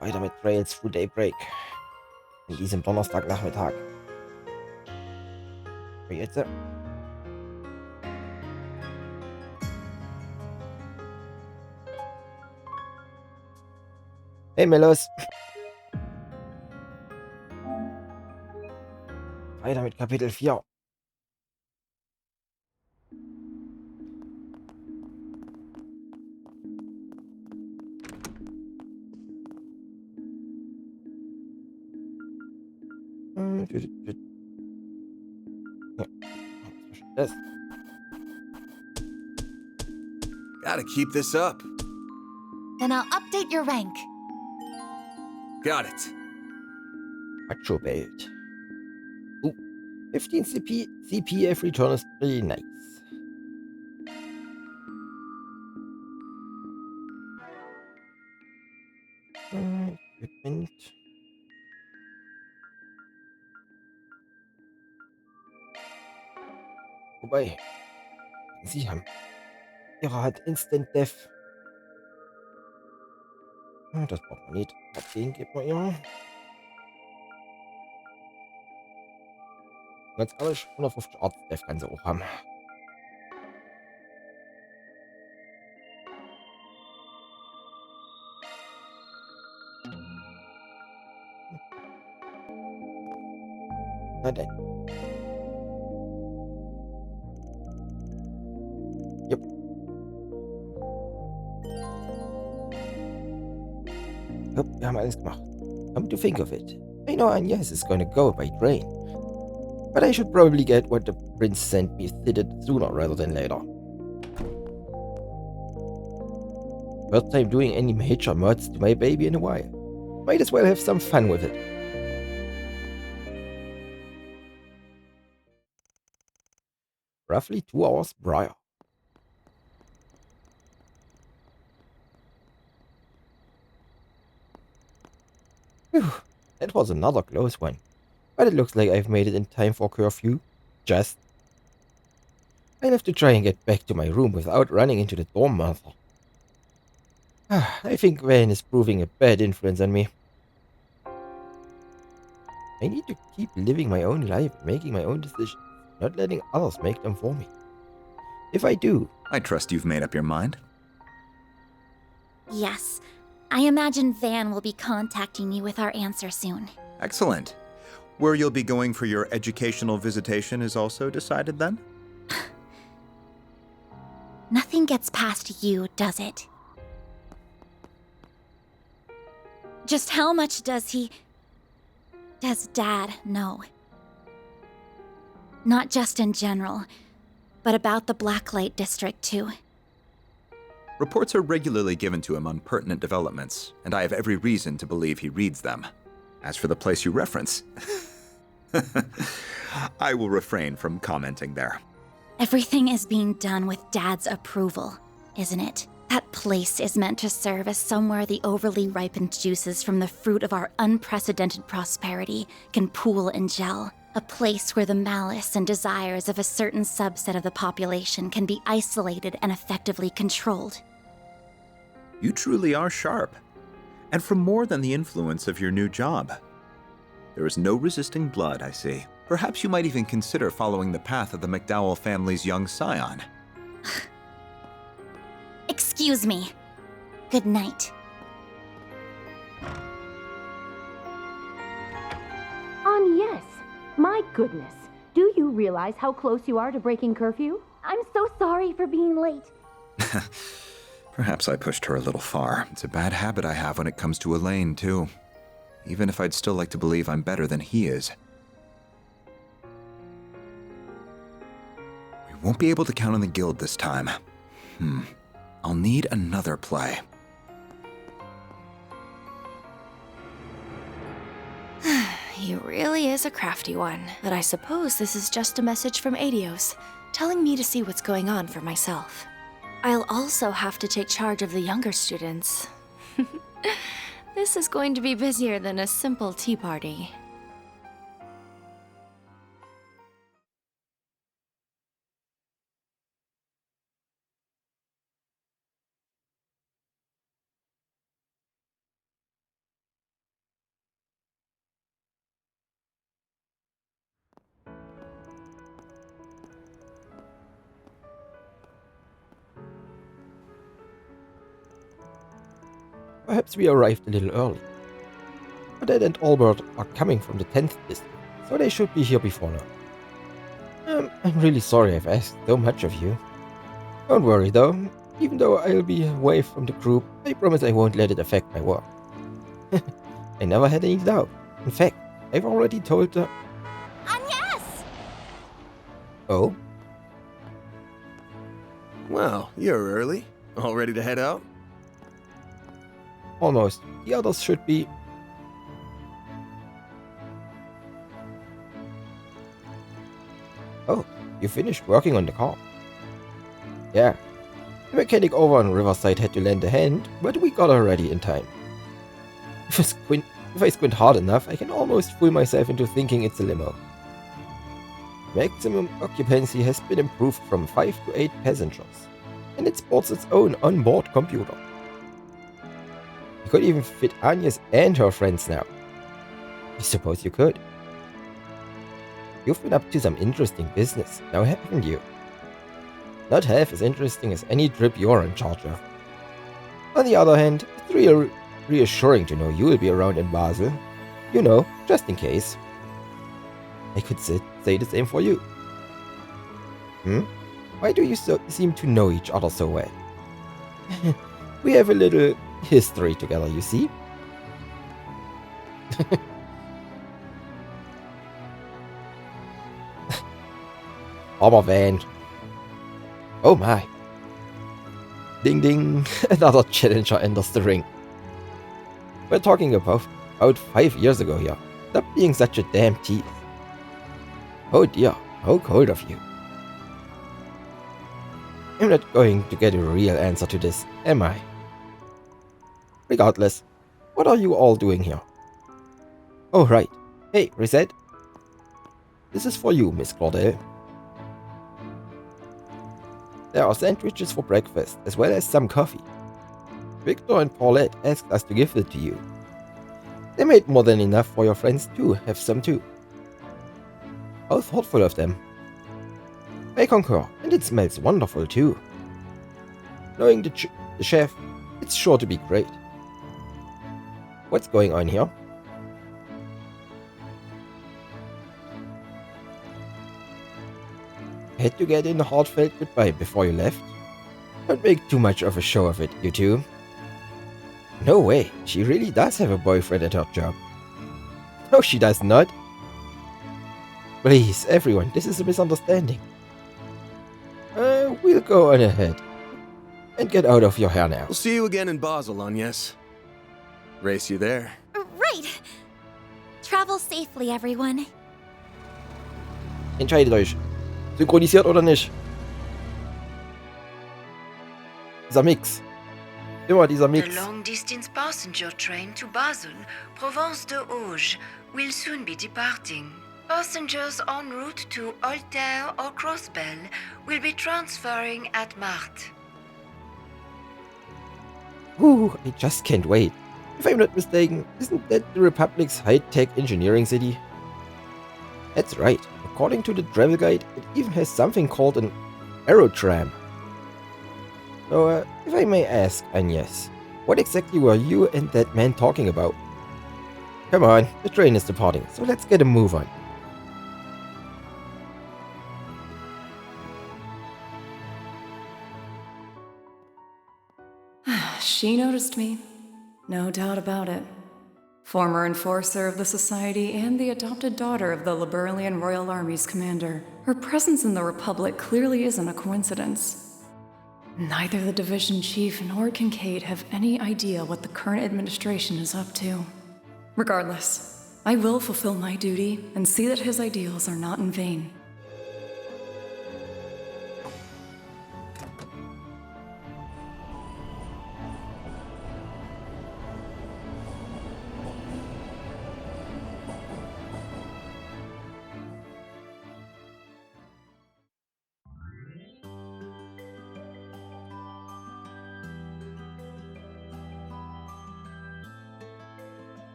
Weiter mit Trails through Daybreak. In diesem Donnerstagnachmittag. Wie jetzt? Hey Melos. Weiter mit Kapitel 4. Ja, das. Gotta keep this up. Then I'll update your rank. Got it. Macho Belt. 15 CP every turn is pretty nice. Equipment. Wobei, sie haben. Ihre hat Instant Death. Das braucht man nicht. Den gibt man ihr. Ganz ehrlich, 150 Arts Death kann sie auch haben. Na denn. Jupp. Jupp, wir haben alles gemacht. Come to think of it, I know and yes is gonna go by train. But I should probably get what the prince sent me fitted sooner rather than later. First time doing any major mods to my baby in a while. Might as well have some fun with it. Roughly 2 hours prior. Phew, that was another close one. But it looks like I've made it in time for curfew. Just. I'll have to try and get back to my room without running into the dorm mother. I think Van is proving a bad influence on me. I need to keep living my own life, making my own decisions, not letting others make them for me. If I do, I trust you've made up your mind. Yes. I imagine Van will be contacting you with our answer soon. Excellent. Where you'll be going for your educational visitation is also decided then? Nothing gets past you, does it? Just how much does Dad know? Not just in general, but about the Blacklight District too. Reports are regularly given to him on pertinent developments, and I have every reason to believe he reads them. As for the place you reference, I will refrain from commenting there. Everything is being done with Dad's approval, isn't it? That place is meant to serve as somewhere the overly ripened juices from the fruit of our unprecedented prosperity can pool and gel. A place where the malice and desires of a certain subset of the population can be isolated and effectively controlled. You truly are sharp, and from more than the influence of your new job. There is no resisting blood, I see. Perhaps you might even consider following the path of the McDowell family's young scion. Excuse me. Good night. Yes. My goodness. Do you realize how close you are to breaking curfew? I'm so sorry for being late. Perhaps I pushed her a little far. It's a bad habit I have when it comes to Elaine, too. Even if I'd still like to believe I'm better than he is. We won't be able to count on the guild this time. I'll need another play. He really is a crafty one, but I suppose this is just a message from Adios, telling me to see what's going on for myself. I'll also have to take charge of the younger students. This is going to be busier than a simple tea party. perhaps we arrived a little early. But Ed and Albert are coming from the 10th district, so they should be here before now. I'm really sorry I've asked so much of you. Don't worry though, even though I'll be away from the group, I promise I won't let it affect my work. I never had any doubt. In fact, I've already told the... Agnes! Oh? Well, you're early. All ready to head out? Almost. The others should be... Oh, you finished working on the car. Yeah. The mechanic over on Riverside had to lend a hand, but we got her ready in time. If I squint hard enough, I can almost fool myself into thinking it's a limo. Maximum occupancy has been improved from 5 to 8 passengers, and it sports its own onboard computer. You could even fit Agnes and her friends now. I suppose you could. You've been up to some interesting business, now haven't you? Not half as interesting as any trip you're in charge of. On the other hand, it's reassuring to know you will be around in Basel. You know, just in case. I could say the same for you. Why do you seem to know each other so well? We have a little history together, you see? Armor van. Oh my. Ding ding, another challenger enters the ring. We're talking about 5 years ago here. Stop being such a damn tease. Oh dear, how cold of you. I'm not going to get a real answer to this, am I? Regardless, what are you all doing here? Oh right. Hey, Reset. This is for you, Miss Claudel. There are sandwiches for breakfast, as well as some coffee. Victor and Paulette asked us to give it to you. They made more than enough for your friends to have some too. How thoughtful of them. I concur, and it smells wonderful too. Knowing the chef, it's sure to be great. What's going on here? Had to get in a heartfelt goodbye before you left? Don't make too much of a show of it, you two. No way, she really does have a boyfriend at her job. No, she does not. Please, everyone, this is a misunderstanding. We'll go on ahead. And get out of your hair now. We'll see you again in Basel, Agnes. Race you there. Right! Travel safely, everyone. Entscheidet euch. Synchronisiert oder nicht? Dieser Mix. Immer dieser The Mix. long-distance passenger train to Basel, Provence de Auge, will soon be departing. Passengers en route to Altair or Crossbell will be transferring at Marthe. Ooh, I just can't wait. If I'm not mistaken, isn't that the Republic's high-tech engineering city? That's right. According to the travel guide, it even has something called an aerotram. So, if I may ask, Agnes, what exactly were you and that man talking about? Come on, the train is departing, so let's get a move on. She noticed me. No doubt about it. Former enforcer of the Society and the adopted daughter of the Liberalian Royal Army's commander, her presence in the Republic clearly isn't a coincidence. Neither the division chief nor Kincaid have any idea what the current administration is up to. Regardless, I will fulfill my duty and see that his ideals are not in vain.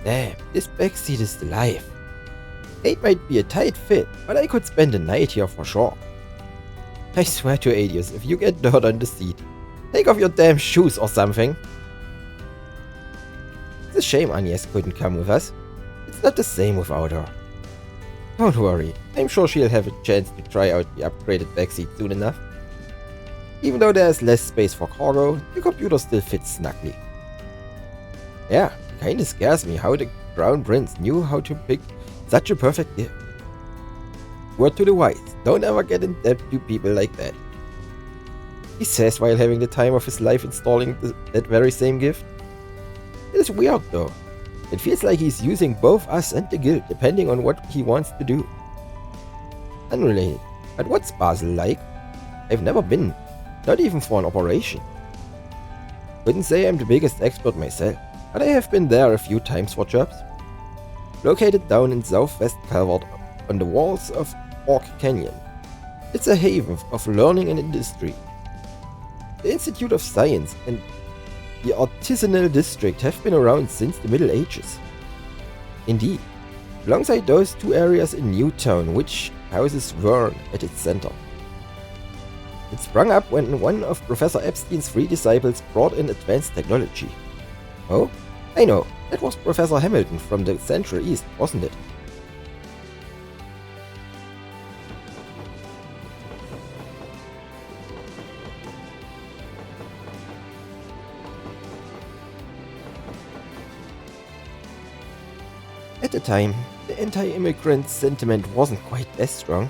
Damn, this backseat is life. 8 might be a tight fit, but I could spend a night here for sure. I swear to Adius, if you get dirt on the seat, take off your damn shoes or something. It's a shame Agnes couldn't come with us. It's not the same without her. Don't worry, I'm sure she'll have a chance to try out the upgraded backseat soon enough. Even though there's less space for cargo, the computer still fits snugly. Yeah, it kinda scares me how the Crown Prince knew how to pick such a perfect gift. Word to the wise, don't ever get in debt to people like that. He says while having the time of his life installing that very same gift. It is weird though. It feels like he's using both us and the guild depending on what he wants to do. Unrelated, but what's Basel like? I've never been, not even for an operation. Couldn't say I'm the biggest expert myself, but I have been there a few times for jobs. Located down in southwest Calvert on the walls of Orc Canyon, it's a haven of learning and industry. The Institute of Science and the Artisanal District have been around since the Middle Ages. Indeed, alongside those two areas in Newtown, which houses Vern at its center. It sprung up when one of Professor Epstein's 3 disciples brought in advanced technology. Oh, I know, that was Professor Hamilton from the Central East, wasn't it? At the time, the anti-immigrant sentiment wasn't quite as strong.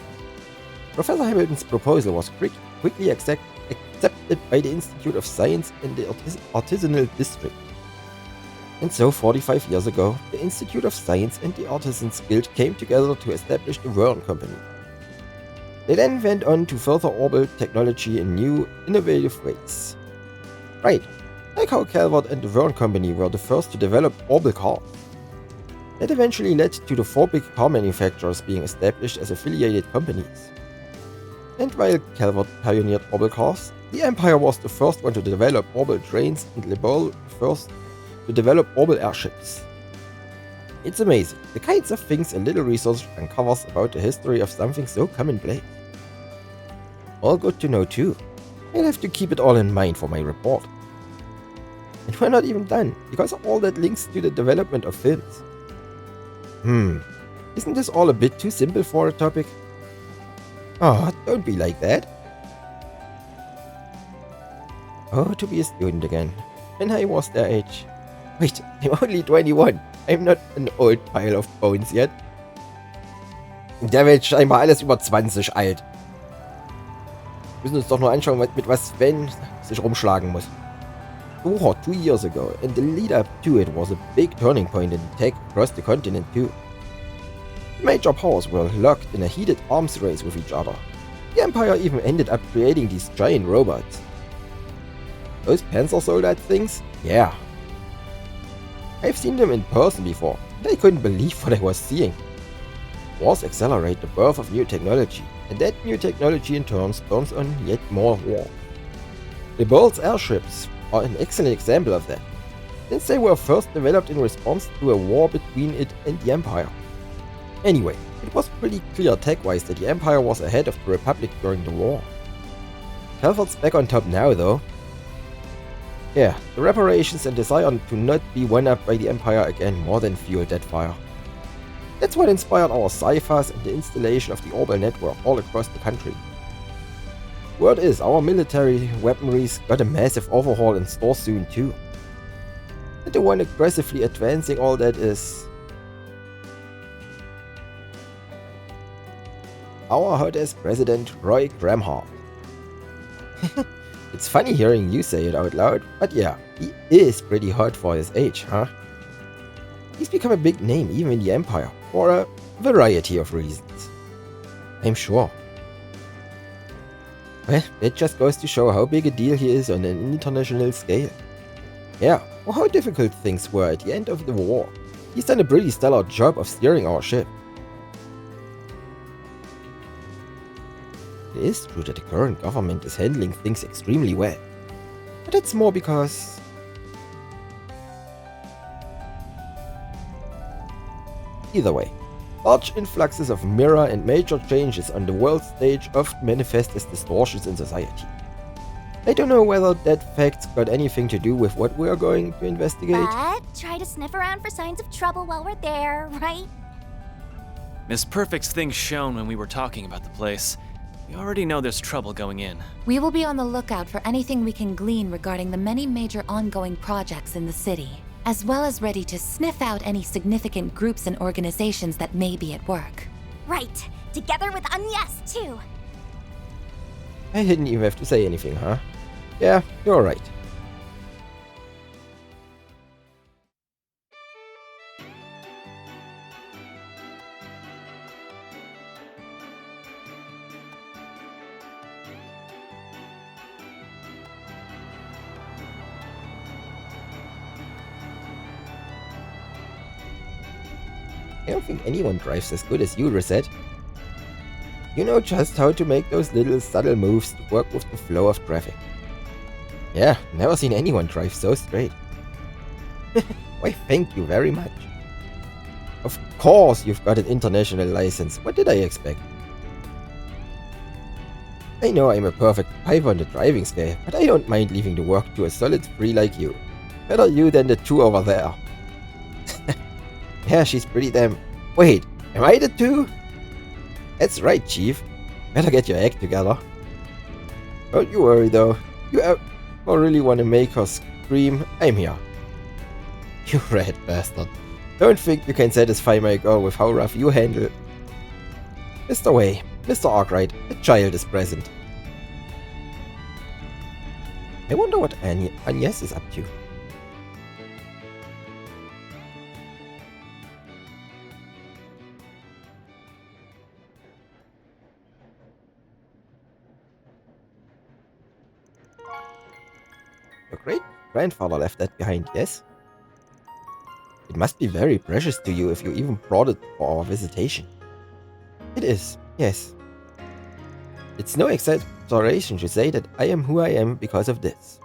Professor Hamilton's proposal was quickly accepted by the Institute of Science and the Artisanal District. And so 45 years ago, the Institute of Science and the Artisans Guild came together to establish the Vern Company. They then went on to further orbit technology in new, innovative ways. Right, like how Calvert and the Vern Company were the first to develop orbital cars. That eventually led to the 4 big car manufacturers being established as affiliated companies. And while Calvert pioneered orbital cars, the Empire was the first one to develop orbital trains and Liberal the first to develop orbital airships. It's amazing, the kinds of things a little research uncovers about the history of something so commonplace. All good to know too. I'll have to keep it all in mind for my report. And we're not even done, because all that links to the development of films. Isn't this all a bit too simple for a topic? Oh, don't be like that. Oh, to be a student again. When I was their age. Wait, I'm only 21. I'm not an old pile of bones yet. Der Welt scheinbar alles über 20 alt. Wir müssen uns doch nur anschauen, mit was Sven sich rumschlagen muss. 2 years ago, and the lead up to it was a big turning point in tech across the continent too. Major powers were locked in a heated arms race with each other. The Empire even ended up creating these giant robots. Those Panzer Soldat things? Yeah. I've seen them in person before, and I couldn't believe what I was seeing. Wars accelerate the birth of new technology, and that new technology in turn spawns on yet more war. The Bolt's airships are an excellent example of that, since they were first developed in response to a war between it and the Empire. Anyway, it was pretty clear tech-wise that the Empire was ahead of the Republic during the war. Calvert's back on top now though. Yeah, the reparations and desire to not be one-upped by the Empire again more than fueled that fire. That's what inspired our sci-fis and the installation of the orbital network all across the country. Word is, our military weaponry's got a massive overhaul in store soon too. And the one aggressively advancing all that is our hot-ass president, Roy Gramhart. It's funny hearing you say it out loud, but yeah, he is pretty hot for his age, huh? He's become a big name even in the Empire, for a variety of reasons. I'm sure. Well, it just goes to show how big a deal he is on an international scale. Yeah, or how difficult things were at the end of the war. He's done a pretty stellar job of steering our ship. It is true that the current government is handling things extremely well, but that's more because... Either way, Large influxes of mirror and major changes on the world stage often manifest as distortions in society. I don't know whether that fact's got anything to do with what we are going to investigate. But try to sniff around for signs of trouble while we're there, right? Miss Perfect's things shown when we were talking about the place. We already know there's trouble going in. We will be on the lookout for anything we can glean regarding the many major ongoing projects in the city, as well as ready to sniff out any significant groups and organizations that may be at work. Right. Together with Agnes, too. I didn't even have to say anything, huh? Yeah, you're right. I don't think anyone drives as good as you, Rosette. You know just how to make those little subtle moves to work with the flow of traffic. Yeah, never seen anyone drive so straight. Why, thank you very much. Of course you've got an international license. What did I expect? I know I'm a perfect piper on the driving scale, but I don't mind leaving the work to a solid 3 like you. Better you than the 2 over there. Yeah, she's pretty damn... Wait, am I the 2? That's right, Chief. Better get your act together. Don't you worry though. You ever really want to make her scream, I'm here. You rat bastard. Don't think you can satisfy my girl with how rough you handle. Mr. Way, Mr. Arkwright, a child is present. I wonder what Agnes is up to. Your great-grandfather left that behind, yes? It must be very precious to you if you even brought it for our visitation. It is, yes. It's no exaggeration to say that I am who I am because of this.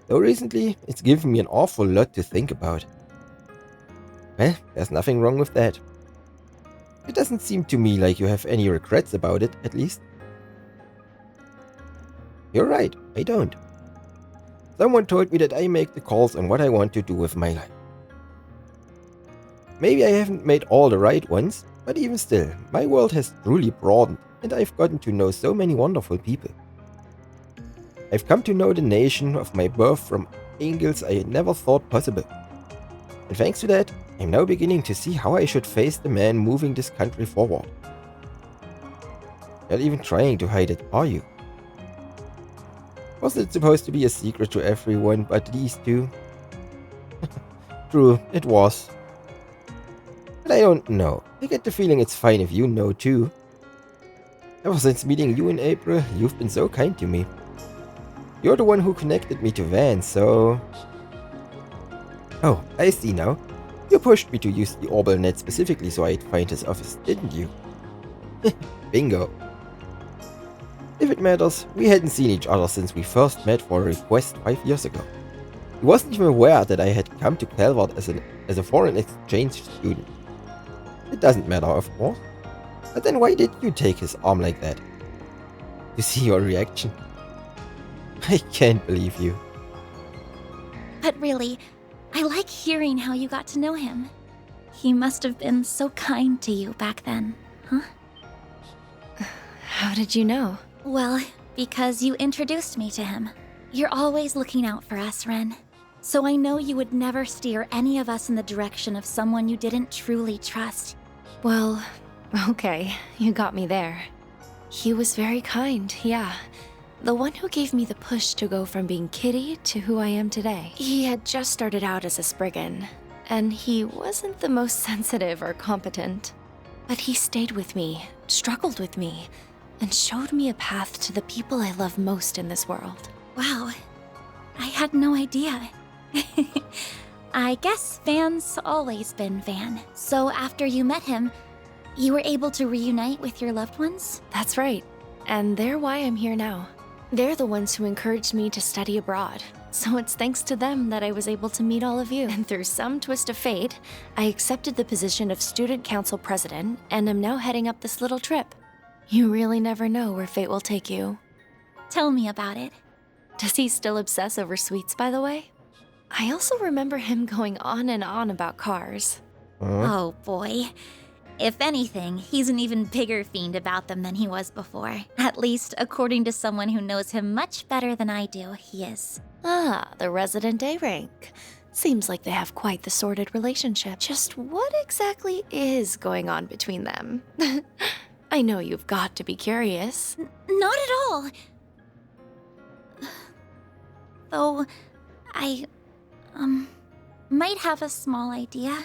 Though recently, it's given me an awful lot to think about. Well, there's nothing wrong with that. It doesn't seem to me like you have any regrets about it, at least. You're right, I don't. Someone told me that I make the calls on what I want to do with my life. Maybe I haven't made all the right ones, but even still, my world has truly broadened and I've gotten to know so many wonderful people. I've come to know the nation of my birth from angles I never thought possible. And thanks to that, I'm now beginning to see how I should face the man moving this country forward. You're not even trying to hide it, are you? Wasn't it supposed to be a secret to everyone but these two? True, it was. But I don't know. I get the feeling it's fine if you know too. Ever since meeting you in April, you've been so kind to me. You're the one who connected me to Van, so... Oh, I see now. You pushed me to use the Orbital net specifically so I'd find his office, didn't you? Bingo. If it matters, we hadn't seen each other since we first met for a request 5 years ago. He wasn't even aware that I had come to Calvert as a foreign exchange student. It doesn't matter, of course. But then why did you take his arm like that? To see your reaction. I can't believe you. But really, I like hearing how you got to know him. He must have been so kind to you back then, huh? How did you know? Well, because you introduced me to him. You're always looking out for us, Ren. So I know you would never steer any of us in the direction of someone you didn't truly trust. Well, okay, you got me there. He was very kind, yeah. The one who gave me the push to go from being Kitty to who I am today. He had just started out as a Spriggan, and he wasn't the most sensitive or competent. But he stayed with me, struggled with me, and showed me a path to the people I love most in this world. Wow, I had no idea. I guess Van's always been Van. So after you met him, you were able to reunite with your loved ones? That's right, and they're why I'm here now. They're the ones who encouraged me to study abroad, So it's thanks to them that I was able to meet all of you. And through some twist of fate, I accepted the position of student council president and am now heading up this little trip. You really never know where fate will take you. Tell me about it. Does he still obsess over sweets, by the way? I also remember him going on and on about cars. Oh boy. If anything, he's an even bigger fiend about them than he was before. At least, according to someone who knows him much better than I do, he is. Ah, the resident Daybreak. Seems like they have quite the sordid relationship. Just what exactly is going on between them? I know you've got to be curious. Not at all. Though, I, might have a small idea.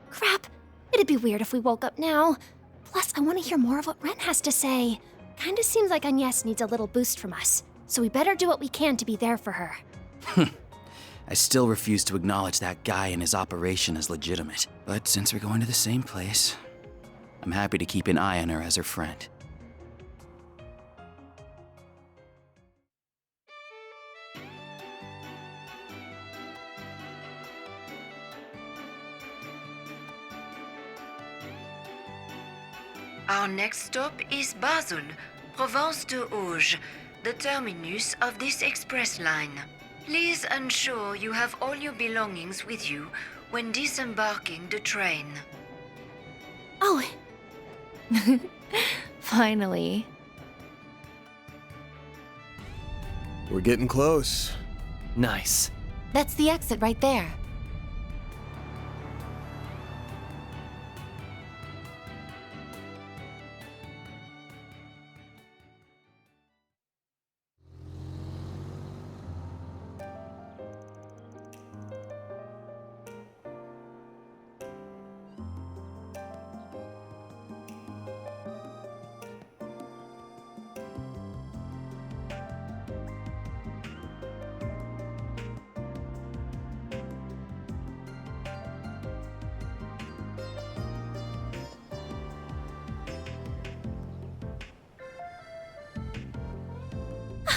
Crap. It'd be weird if we woke up now. Plus, I want to hear more of what Ren has to say. Kinda seems like Agnes needs a little boost from us, so we better do what we can to be there for her. I still refuse to acknowledge that guy and his operation as legitimate. But since we're going to the same place, I'm happy to keep an eye on her as her friend. Our next stop is Basel, Provence de Auge, the terminus of this express line. Please ensure you have all your belongings with you when disembarking the train. Oh, Finally. We're getting close. Nice. That's the exit right there.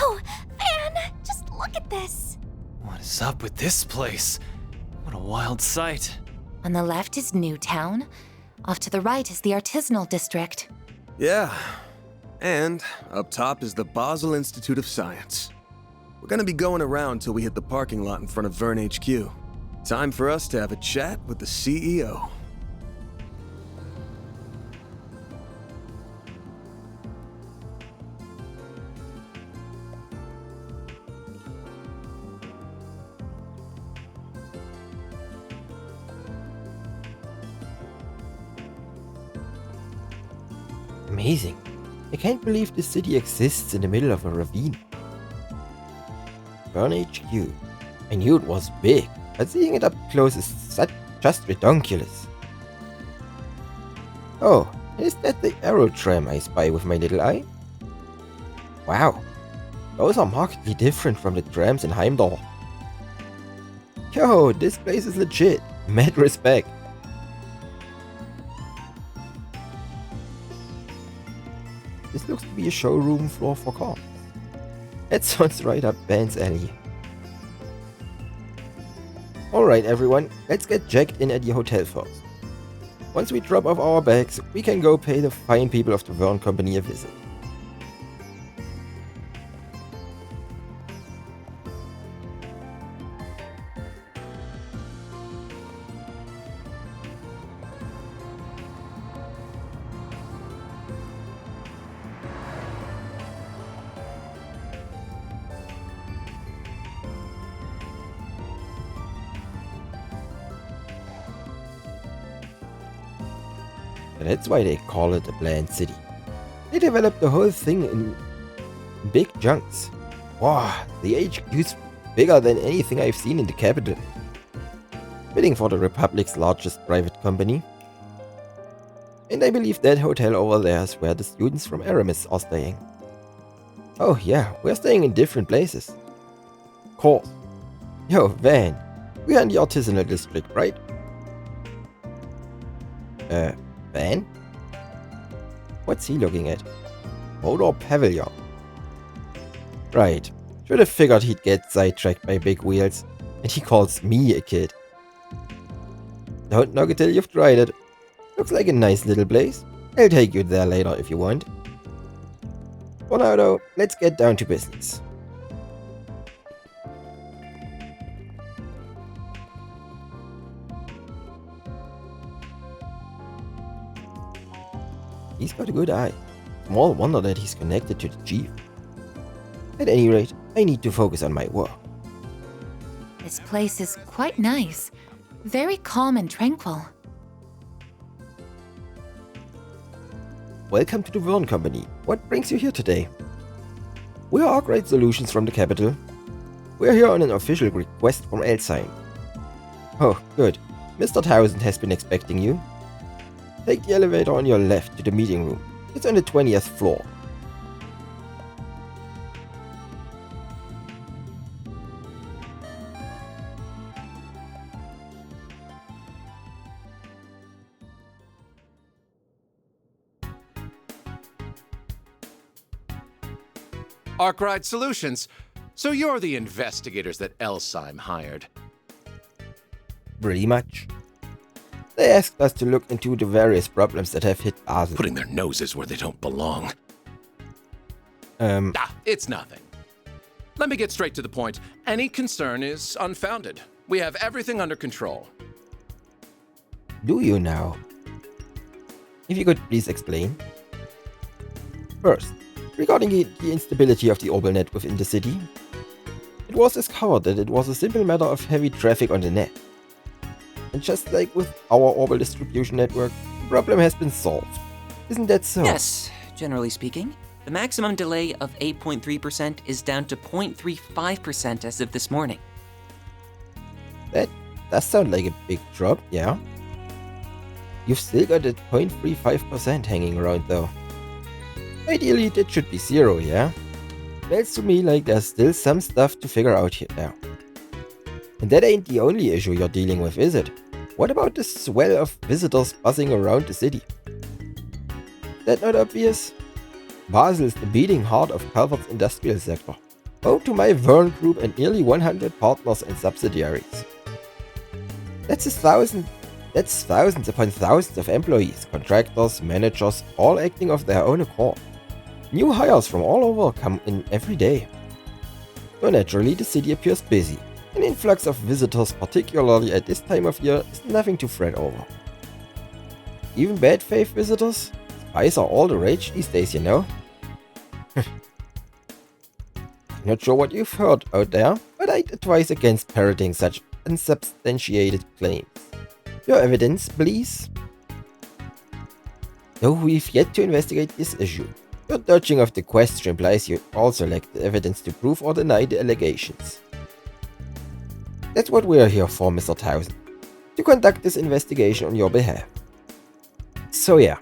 oh, Van, just look at this. What is up with this place? What a wild sight. On the left is Newtown. Off to the right is the artisanal district. Yeah. And up top is the Basel Institute of Science. We're gonna be going around till we hit the parking lot in front of Vern HQ. Time for us to have a chat with the CEO. Amazing. I can't believe this city exists in the middle of a ravine. Burn HQ. I knew it was big, but seeing it up close is just ridiculous. Oh, is that the aero tram I spy with my little eye? Wow, those are markedly different from the trams in Heimdall. Yo, this place is legit. Mad respect. This looks to be a showroom floor for cars. That sounds right up Van's alley. Alright everyone, let's get checked in at the hotel first. Once we drop off our bags, we can go pay the fine people of the Vern Company a visit. That's why they call it a planned city. They developed the whole thing in big chunks. Wow, the HQ's bigger than anything I've seen in the capital. Fitting for the Republic's largest private company. And I believe that hotel over there is where the students from Aramis are staying. Oh yeah, we're staying in different places. Of course. Yo, Van, we're in the artisanal district, right? Van? What's he looking at? Motor Pavilion. Right. Should have figured he'd get sidetracked by big wheels, and he calls me a kid. Don't knock it till you've tried it. Looks like a nice little place. I'll take you there later if you want. For now though, let's get down to business. He's got a good eye. Small wonder that he's connected to the chief. At any rate, I need to focus on my work. This place is quite nice. Very calm and tranquil. Welcome to the Vern Company. What brings you here today? We are Arkwright Solutions from the capital. We are here on an official request from Elsign. Oh, good. Mr. Townsend has been expecting you. Take the elevator on your left to the meeting room. It's on the 20th floor. Arkwright Solutions. So you're the investigators that Elsheim hired. Pretty much. They asked us to look into the various problems that have hit Basel. Putting their noses where they don't belong. It's nothing. Let me get straight to the point. Any concern is unfounded. We have everything under control. Do you now? If you could please explain. First, regarding the instability of the orbital net within the city, it was discovered that it was a simple matter of heavy traffic on the net. And just like with our orbital distribution network, the problem has been solved. Isn't that so? Yes, generally speaking. The maximum delay of 8.3% is down to 0.35% as of this morning. That does sound like a big drop, yeah? You've still got that 0.35% hanging around though. Ideally, that should be zero, yeah? Feels to me like there's still some stuff to figure out here now. And that ain't the only issue you're dealing with, is it? What about the swell of visitors buzzing around the city? That not obvious? Basel is the beating heart of Calvert's industrial sector, home to my Vern Group and nearly 100 partners and subsidiaries. That's thousands upon thousands of employees, contractors, managers, all acting of their own accord. New hires from all over come in every day. So naturally the city appears busy. An influx of visitors, particularly at this time of year, is nothing to fret over. Even bad faith visitors? Spies are all the rage these days, you know. Not sure what you've heard out there, but I'd advise against parroting such unsubstantiated claims. Your evidence, please. Though we've yet to investigate this issue, your dodging of the question implies you also lack the evidence to prove or deny the allegations. That's what we're here for, Mr. Townsend, to conduct this investigation on your behalf. So yeah,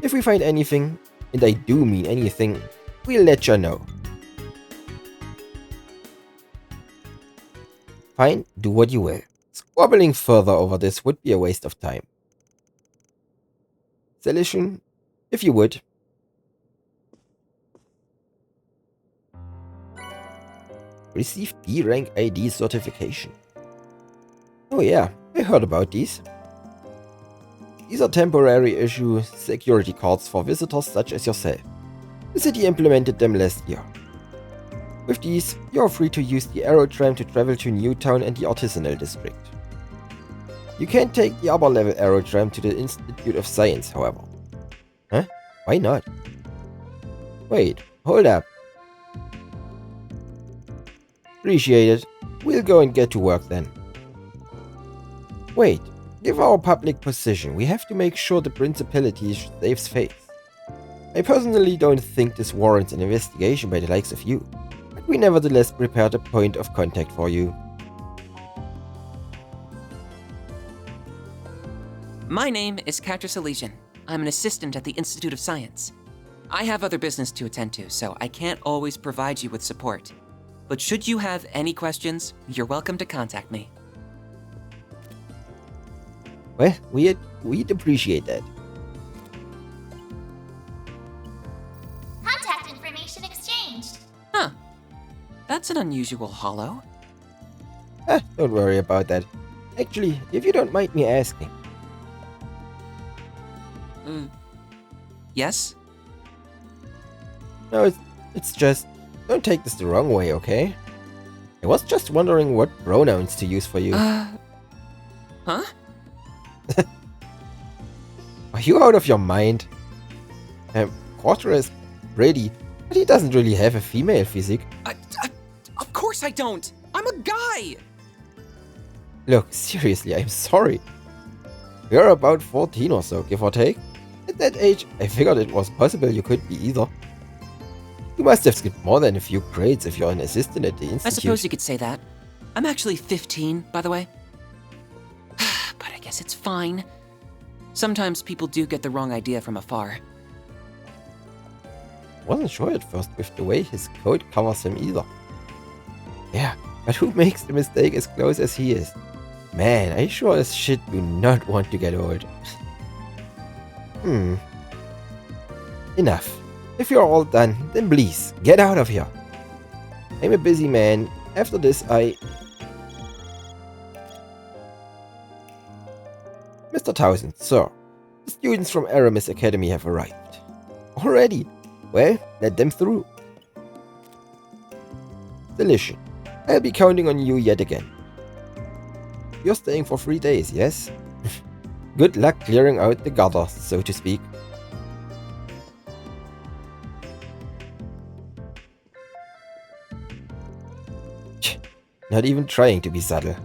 if we find anything, and I do mean anything, we'll let you know. Fine, do what you will. Squabbling further over this would be a waste of time. Solution, if you would. Receive D-Rank ID certification. Oh yeah, I heard about these. These are temporary issue security cards for visitors such as yourself. The city implemented them last year. With these, you're free to use the aerotram to travel to Newtown and the Artisanal District. You can't take the upper level aerotram to the Institute of Science, however. Huh? Why not? Wait, hold up. Appreciate it. We'll go and get to work then. Wait, given our public position, we have to make sure the Principality saves face. I personally don't think this warrants an investigation by the likes of you, but we nevertheless prepared a point of contact for you. My name is Catrus Elysian. I'm an assistant at the Institute of Science. I have other business to attend to, so I can't always provide you with support. But should you have any questions, you're welcome to contact me. Well, we'd appreciate that. Contact information exchanged. Huh. That's an unusual hollow. Don't worry about that. Actually, if you don't mind me asking. Yes? No, it's just... Don't take this the wrong way, okay? I was just wondering what pronouns to use for you. Huh? Are you out of your mind? Quarter is pretty, but he doesn't really have a female physique. Of course I don't! I'm a guy! Look, seriously, I'm sorry. You're about 14 or so, give or take. At that age, I figured it was possible you could be either. You must have skipped more than a few grades if you're an assistant at the institute. I suppose you could say that. I'm actually 15, by the way. But I guess it's fine. Sometimes people do get the wrong idea from afar. Wasn't sure at first with the way his coat covers him either. Yeah, but who makes the mistake as close as he is? Man, I sure as shit do not want to get old. Enough. If you're all done, then please, get out of here. I'm a busy man. After this, Mr. Townsend, sir. The students from Aramis Academy have arrived. Already? Well, let them through. Delition. I'll be counting on you yet again. You're staying for 3 days, yes? Good luck clearing out the gutter, so to speak. Not even trying to be subtle.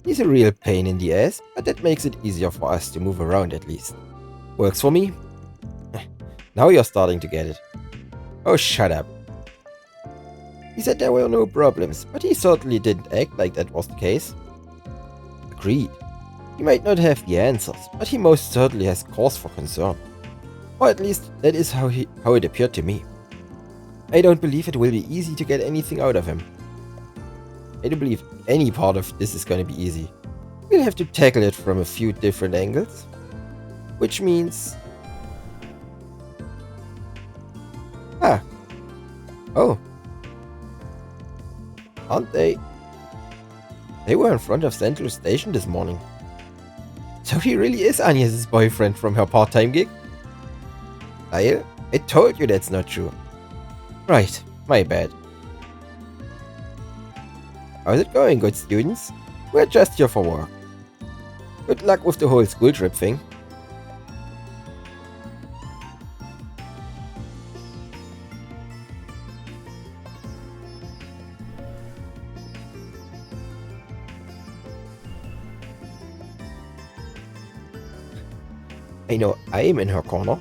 He's a real pain in the ass, but that makes it easier for us to move around at least. Works for me? Now you're starting to get it. Oh, shut up. He said there were no problems, but he certainly didn't act like that was the case. Agreed. He might not have the answers, but he most certainly has cause for concern. Or at least, that is how it appeared to me. I don't believe it will be easy to get anything out of him. I don't believe any part of this is going to be easy. We'll have to tackle it from a few different angles. Which means... Oh. Aren't they? They were in front of Central Station this morning. So he really is Agnes' boyfriend from her part-time gig? Teil, I told you that's not true. Right, my bad. How's it going, good students? We're just here for work. Good luck with the whole school trip thing. I know I'm in her corner.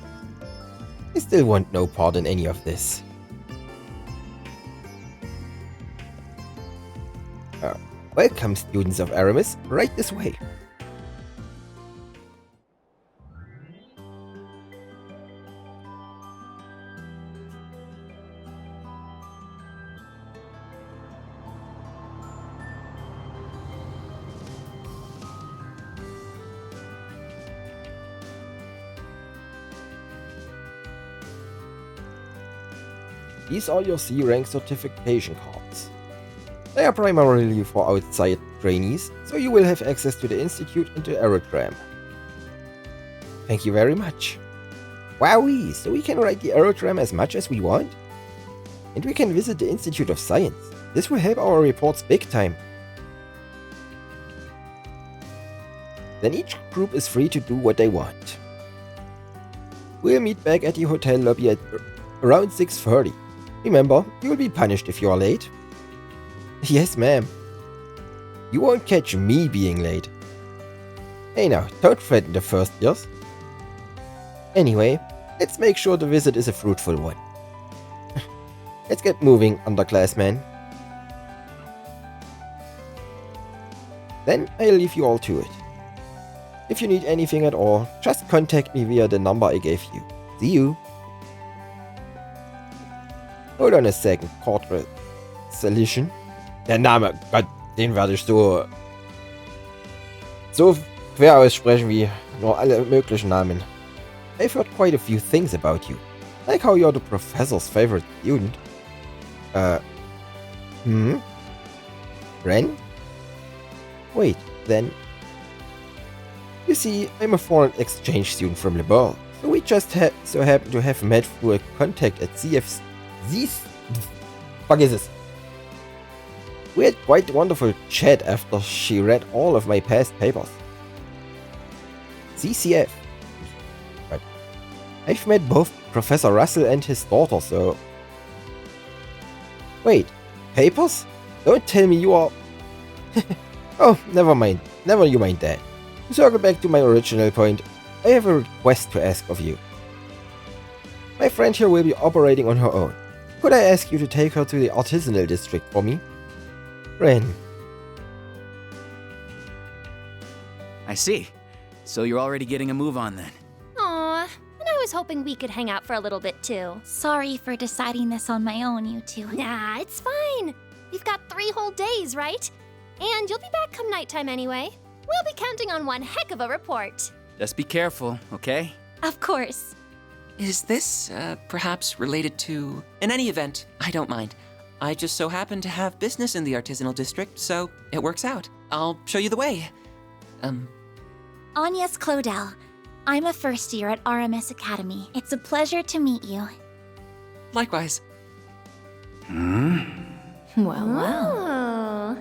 I still want no part in any of this. Welcome, students of Aramis, right this way. These are your C-rank certification cards. They are primarily for outside trainees, so you will have access to the Institute and the aerodrome. Thank you very much. Wowee, so we can ride the aerodrome as much as we want? And we can visit the Institute of Science. This will help our reports big time. Then each group is free to do what they want. We'll meet back at the hotel lobby at around 6:30. Remember, you'll be punished if you are late. Yes, ma'am. You won't catch me being late. Hey now, don't threaten the first years. Anyway, let's make sure the visit is a fruitful one. Let's get moving, underclassmen. Then I'll leave you all to it. If you need anything at all, just contact me via the number I gave you. See you. Hold on a second, Corporate Solution. Der Name, Gott, den werde ich so quer aussprechen wie nur alle möglichen Namen. I've heard quite a few things about you, like how you're the professor's favorite student. Ren? Wait, then... You see, I'm a foreign exchange student from Le Bourg, so we just so happen to have met through a contact at CF's... Fuck is this? We had quite a wonderful chat after she read all of my past papers. CCF. Right. I've met both Professor Russell and his daughter, so... Wait, papers? Don't tell me you are... Oh, never mind. Never you mind that. To circle back to my original point, I have a request to ask of you. My friend here will be operating on her own. Could I ask you to take her to the artisanal district for me? Ren. I see. So you're already getting a move on then. Aw, and I was hoping we could hang out for a little bit too. Sorry for deciding this on my own, you two. Nah, it's fine. We've got 3 whole days, right? And you'll be back come nighttime anyway. We'll be counting on one heck of a report. Just be careful, okay? Of course. Is this, perhaps related to... In any event, I don't mind. I just so happen to have business in the artisanal district, so it works out. I'll show you the way. Agnes Claudel. I'm a first year at RMS Academy. It's a pleasure to meet you. Likewise. Well.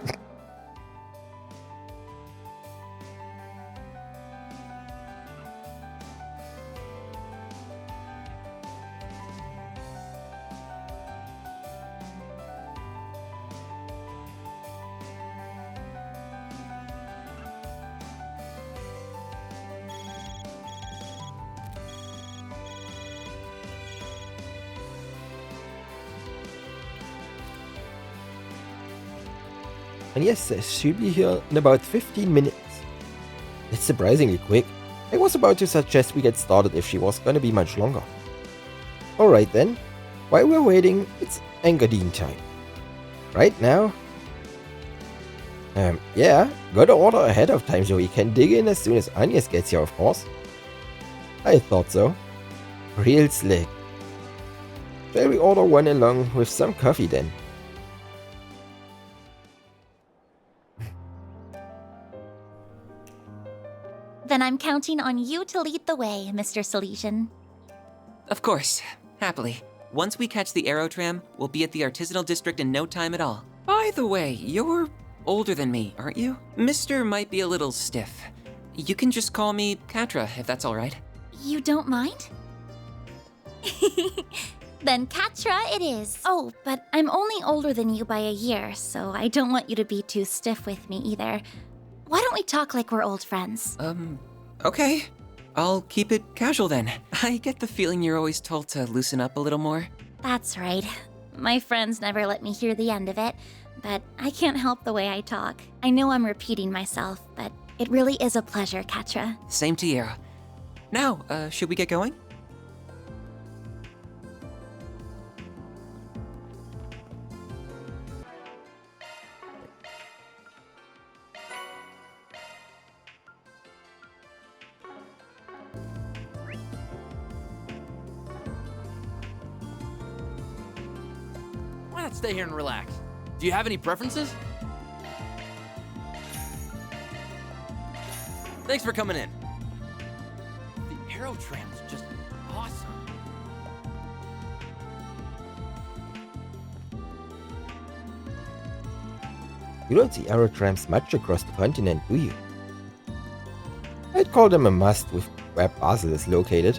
And yes, she'll be here in about 15 minutes. It's surprisingly quick. I was about to suggest we get started if she was gonna be much longer. Alright then, while we're waiting, it's Engadine time. Right now? Yeah, gotta order ahead of time so we can dig in as soon as Agnes gets here, of course. I thought so. Real slick. Shall we order one along with some coffee then? Then I'm counting on you to lead the way, Mr. Salesian. Of course. Happily. Once we catch the aerotram, we'll be at the artisanal district in no time at all. By the way, you're older than me, aren't you? Mister might be a little stiff. You can just call me Katra, if that's alright. You don't mind? Then Katra it is. Oh, but I'm only older than you by a year, so I don't want you to be too stiff with me either. Why don't we talk like we're old friends? Okay. I'll keep it casual then. I get the feeling you're always told to loosen up a little more. That's right. My friends never let me hear the end of it, but I can't help the way I talk. I know I'm repeating myself, but it really is a pleasure, Katra. Same to you. Now, should we get going? Why not stay here and relax? Do you have any preferences? Thanks for coming in. The aerotram's just awesome. You don't see aerotrams much across the continent, do you? I'd call them a must with where Basel is located.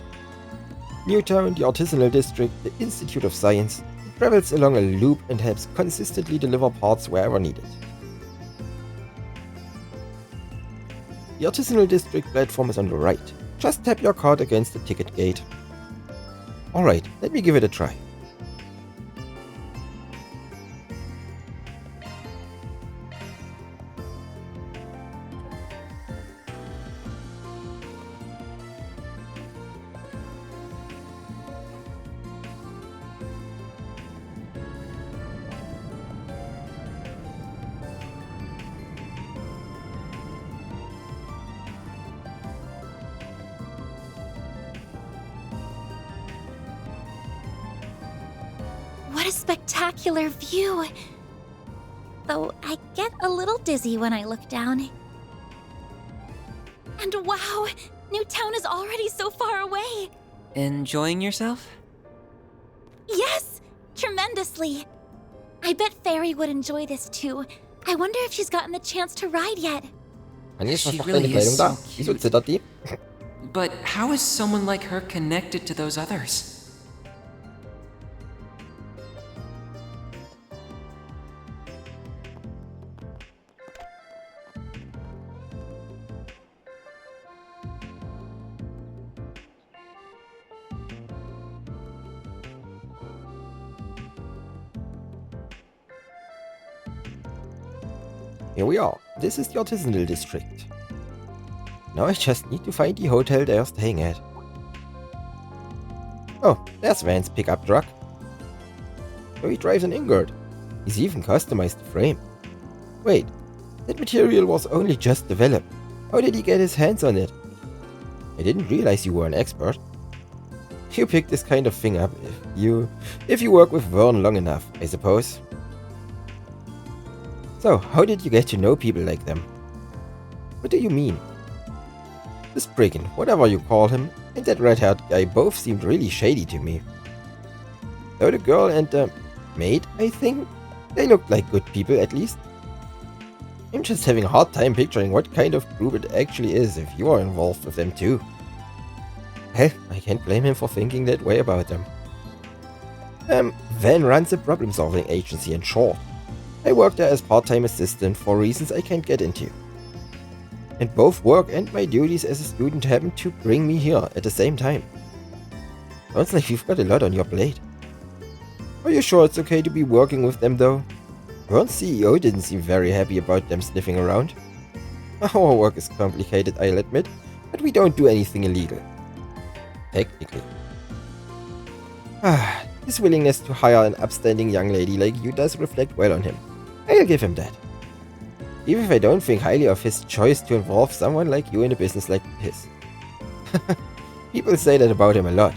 Newtown, the artisanal district, the Institute of Science, it travels along a loop and helps consistently deliver parts wherever needed. The artisanal district platform is on the right. Just tap your card against the ticket gate. Alright, let me give it a try. What a spectacular view! though I get a little dizzy when I look down. And wow, Newtown is already so far away! Enjoying yourself? Yes! Tremendously! I bet Fairy would enjoy this too. I wonder if she's gotten the chance to ride yet. Anja, ist She noch really deine Kleidung is da? so Wieso cute. zittert die? But how is someone like her connected to those others? Here we are. This is the artisanal district. Now I just need to find the hotel they are staying at. Oh, there's Van's pickup truck. So he drives an Ingard. He's even customized the frame. Wait, that material was only just developed. How did he get his hands on it? I didn't realize you were an expert. You pick this kind of thing up if you work with Vern long enough, I suppose. So, how did you get to know people like them? What do you mean? This brigand, whatever you call him, and that red-haired guy both seemed really shady to me. Though the girl and the maid, I think, they looked like good people at least. I'm just having a hard time picturing what kind of group it actually is if you are involved with them too. Hell, I can't blame him for thinking that way about them. Van runs a problem-solving agency in short. I work there as part-time assistant for reasons I can't get into. And both work and my duties as a student happen to bring me here at the same time. Sounds like you've got a lot on your plate. Are you sure it's okay to be working with them though? Vern's CEO didn't seem very happy about them sniffing around. Our work is complicated, I'll admit, but we don't do anything illegal. Technically. His willingness to hire an upstanding young lady like you does reflect well on him. I'll give him that. Even if I don't think highly of his choice to involve someone like you in a business like his. People say that about him a lot.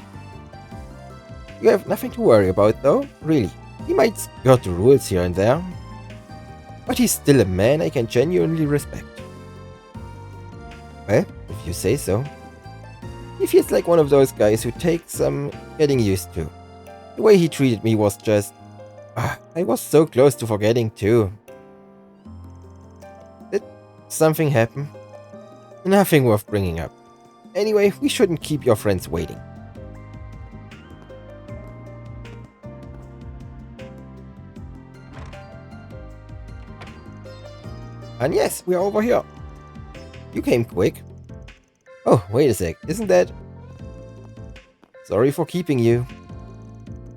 You have nothing to worry about though, really. He might skirt the rules here and there, but he's still a man I can genuinely respect. Well, if you say so. He feels like one of those guys who takes some getting used to. The way he treated me was just... I was so close to forgetting too. Did something happen? Nothing worth bringing up. Anyway, we shouldn't keep your friends waiting. And yes, we're over here. You came quick. Oh, wait a sec, isn't that... Sorry for keeping you.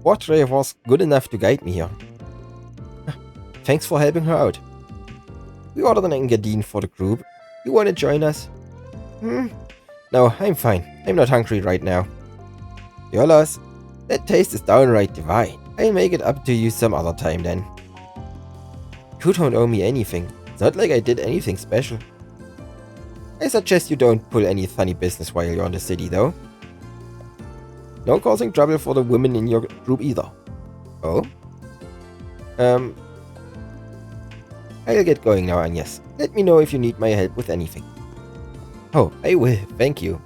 Portray was good enough to guide me here. Thanks for helping her out. We ordered an Engadine for the group. You wanna join us? No, I'm fine. I'm not hungry right now. Your loss. That taste is downright divine. I'll make it up to you some other time then. You don't owe me anything. It's not like I did anything special. I suggest you don't pull any funny business while you're in the city though. No causing trouble for the women in your group either. Oh? I'll get going now, Agnes. Let me know if you need my help with anything. Oh, I will. Thank you.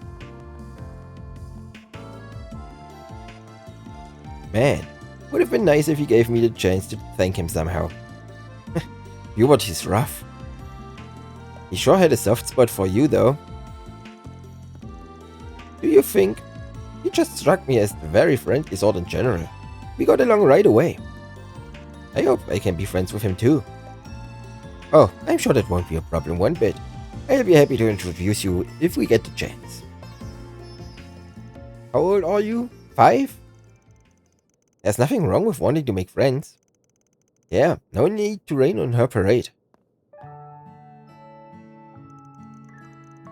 Man, would have been nice if he gave me the chance to thank him somehow. Puberty's rough. He sure had a soft spot for you, though. Do you think? He just struck me as the very friendly sort in general. We got along right away. I hope I can be friends with him too. Oh, I'm sure that won't be a problem one bit. I'll be happy to introduce you if we get the chance. How old are you? 5? There's nothing wrong with wanting to make friends. Yeah, no need to rain on her parade.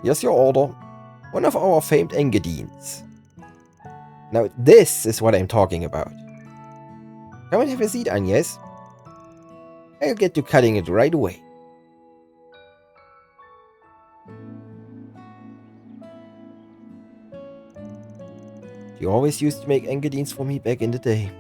Here's your order. One of our famed Engadines. Now this is what I'm talking about. Come and have a seat, Agnes. I'll get to cutting it right away. You always used to make Engadines for me back in the day.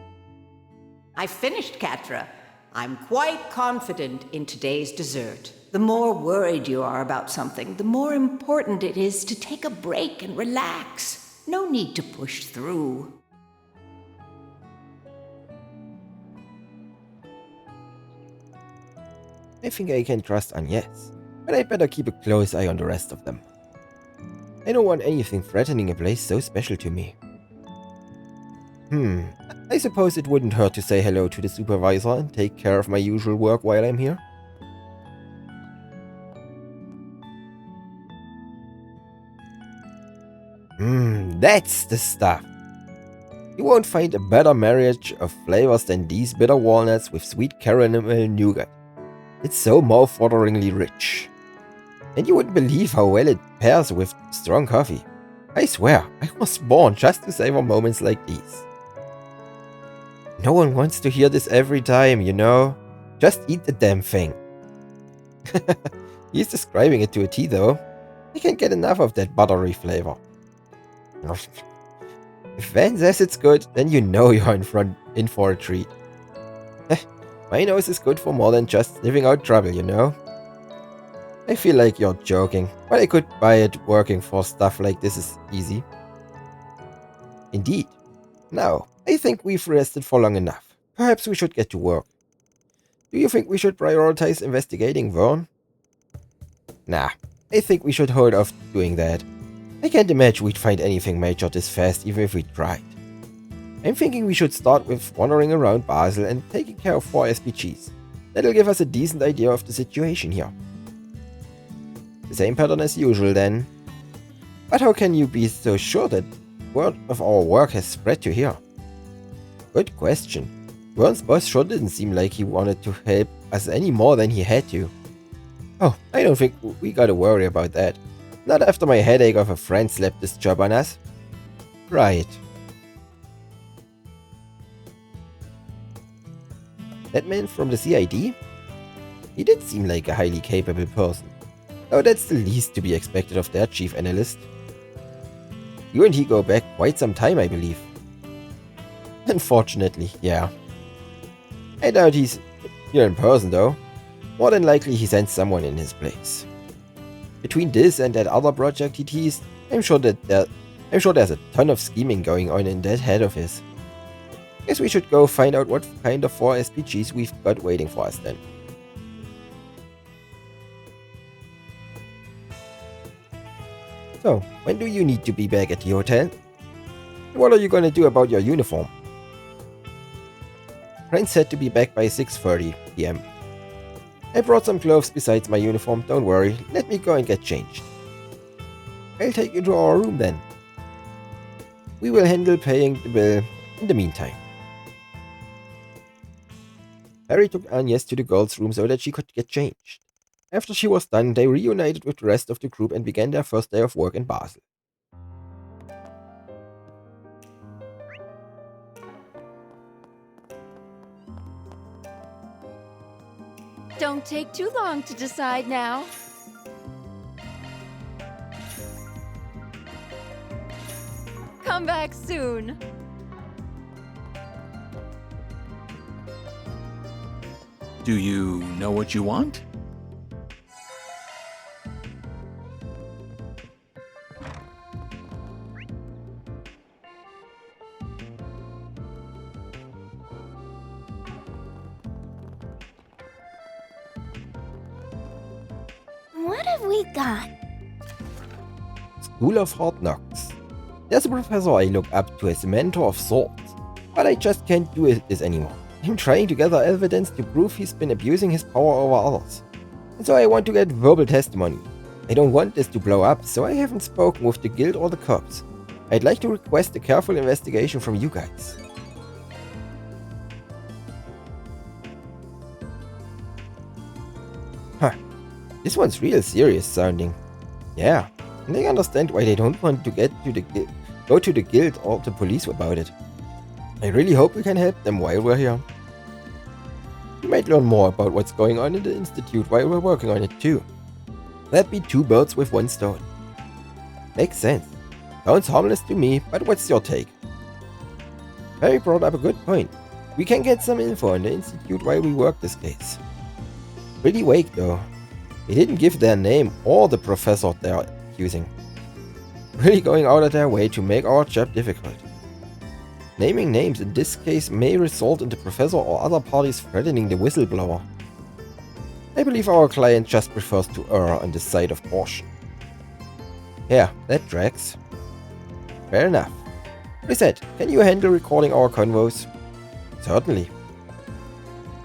I finished, Catra. I'm quite confident in today's dessert. The more worried you are about something, the more important it is to take a break and relax. No need to push through. I think I can trust Agnes, but I'd better keep a close eye on the rest of them. I don't want anything threatening a place so special to me. I suppose it wouldn't hurt to say hello to the supervisor and take care of my usual work while I'm here. That's the stuff. You won't find a better marriage of flavors than these bitter walnuts with sweet caramel nougat. It's so mouth-wateringly rich. And you wouldn't believe how well it pairs with strong coffee. I swear, I was born just to savor moments like these. No one wants to hear this every time, you know? Just eat the damn thing. He's describing it to a T though. I can't get enough of that buttery flavor. If Van says it's good, then you know you're in for a treat. My nose is good for more than just sniffing out trouble, you know? I feel like you're joking, but I could buy it working for stuff like this is easy. Indeed. Now, I think we've rested for long enough. Perhaps we should get to work. Do you think we should prioritize investigating Vern? Nah, I think we should hold off doing that. I can't imagine we'd find anything major this fast even if we tried. I'm thinking we should start with wandering around Basel and taking care of 4 SPGs. That'll give us a decent idea of the situation here. The same pattern as usual then. But how can you be so sure that word of our work has spread to here? Good question. Vern's boss sure didn't seem like he wanted to help us any more than he had to. Oh, I don't think we gotta worry about that. Not after my headache of a friend slapped this job on us. Right. That man from the CID? He did seem like a highly capable person. Though that's the least to be expected of their chief analyst. You and he go back quite some time, I believe. Unfortunately, yeah. I doubt he's here in person though. More than likely he sent someone in his place. Between this and that other project he teased, I'm sure there's a ton of scheming going on in that head of his. Guess we should go find out what kind of 4 SPGs we've got waiting for us then. So, when do you need to be back at the hotel? What are you gonna do about your uniform? Friend said to be back by 6:30 PM. I brought some clothes besides my uniform, don't worry, let me go and get changed. I'll take you to our room then. We will handle paying the bill in the meantime. Harry took Agnes to the girls' room so that she could get changed. After she was done, they reunited with the rest of the group and began their first day of work in Basel. Don't take too long to decide now. Come back soon. Do you know what you want? What have we got? School of Hard Knocks. There's a professor I look up to as a mentor of sorts, but I just can't do this anymore. I'm trying to gather evidence to prove he's been abusing his power over others. And so I want to get verbal testimony. I don't want this to blow up, so I haven't spoken with the guild or the cops. I'd like to request a careful investigation from you guys. Huh. This one's real serious sounding. Yeah, and I understand why they don't want to go to the guild or the police about it. I really hope we can help them while we're here. We might learn more about what's going on in the Institute while we're working on it too. That'd be 2 birds with 1 stone. Makes sense. Sounds harmless to me, but what's your take? Harry brought up a good point. We can get some info on the Institute while we work this case. Pretty vague though. They didn't give their name or the professor they're accusing. Really going out of their way to make our job difficult. Naming names in this case may result in the professor or other parties threatening the whistleblower. I believe our client just prefers to err on the side of caution. Yeah, that tracks. Fair enough. Reset, can you handle recording our convos? Certainly.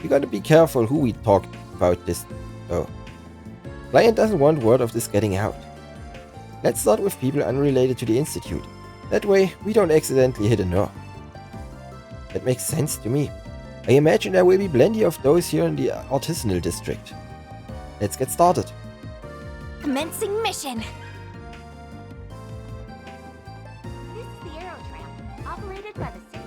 We gotta be careful who we talk about this, though. Client doesn't want word of this getting out. Let's start with people unrelated to the Institute. That way, we don't accidentally hit a nerve. That makes sense to me. I imagine there will be plenty of those here in the artisanal district. Let's get started. Commencing mission. This is the Arrow Tram, operated by the city.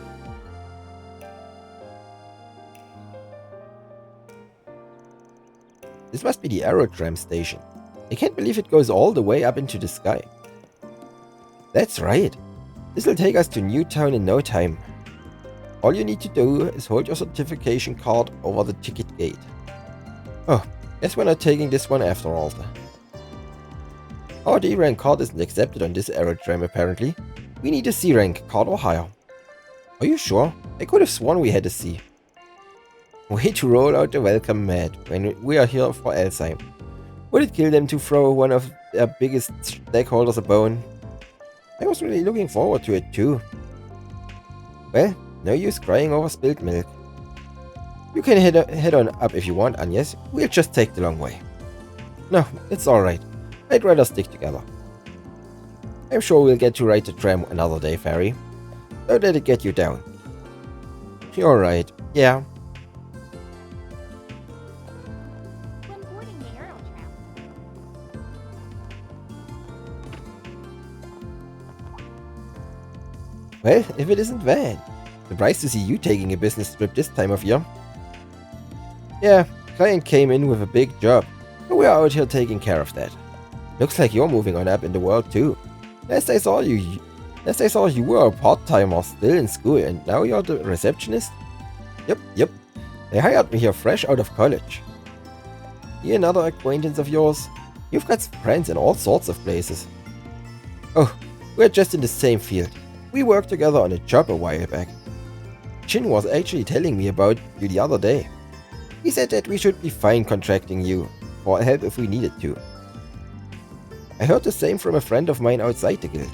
This must be the aerodrome station. I can't believe it goes all the way up into the sky. That's right. This will take us to Newtown in no time. All you need to do is hold your certification card over the ticket gate. Oh, guess we're not taking this one after all. Our D rank card isn't accepted on this aerodrome apparently. We need a C rank card or higher. Are you sure? I could have sworn we had a C. Way to roll out the welcome mat when we are here for Alzheimer. Would it kill them to throw one of their biggest stakeholders a bone? I was really looking forward to it too. Well, no use crying over spilled milk. You can head on up if you want, Agnes. We'll just take the long way. No, it's alright. I'd rather stick together. I'm sure we'll get to ride the tram another day, Fairy. Don't let it get you down. You're right, yeah. When boarding the Arrow Tram, Well, if it isn't Van. Surprised to see you taking a business trip this time of year. Yeah, client came in with a big job, but we're out here taking care of that. Looks like you're moving on up in the world too. Last I saw you were a part-timer still in school and now you're the receptionist? Yep. They hired me here fresh out of college. He another acquaintance of yours? You've got friends in all sorts of places. Oh, we're just in the same field. We worked together on a job a while back. Chin was actually telling me about you the other day. He said that we should be fine contracting you for help if we needed to. I heard the same from a friend of mine outside the guild.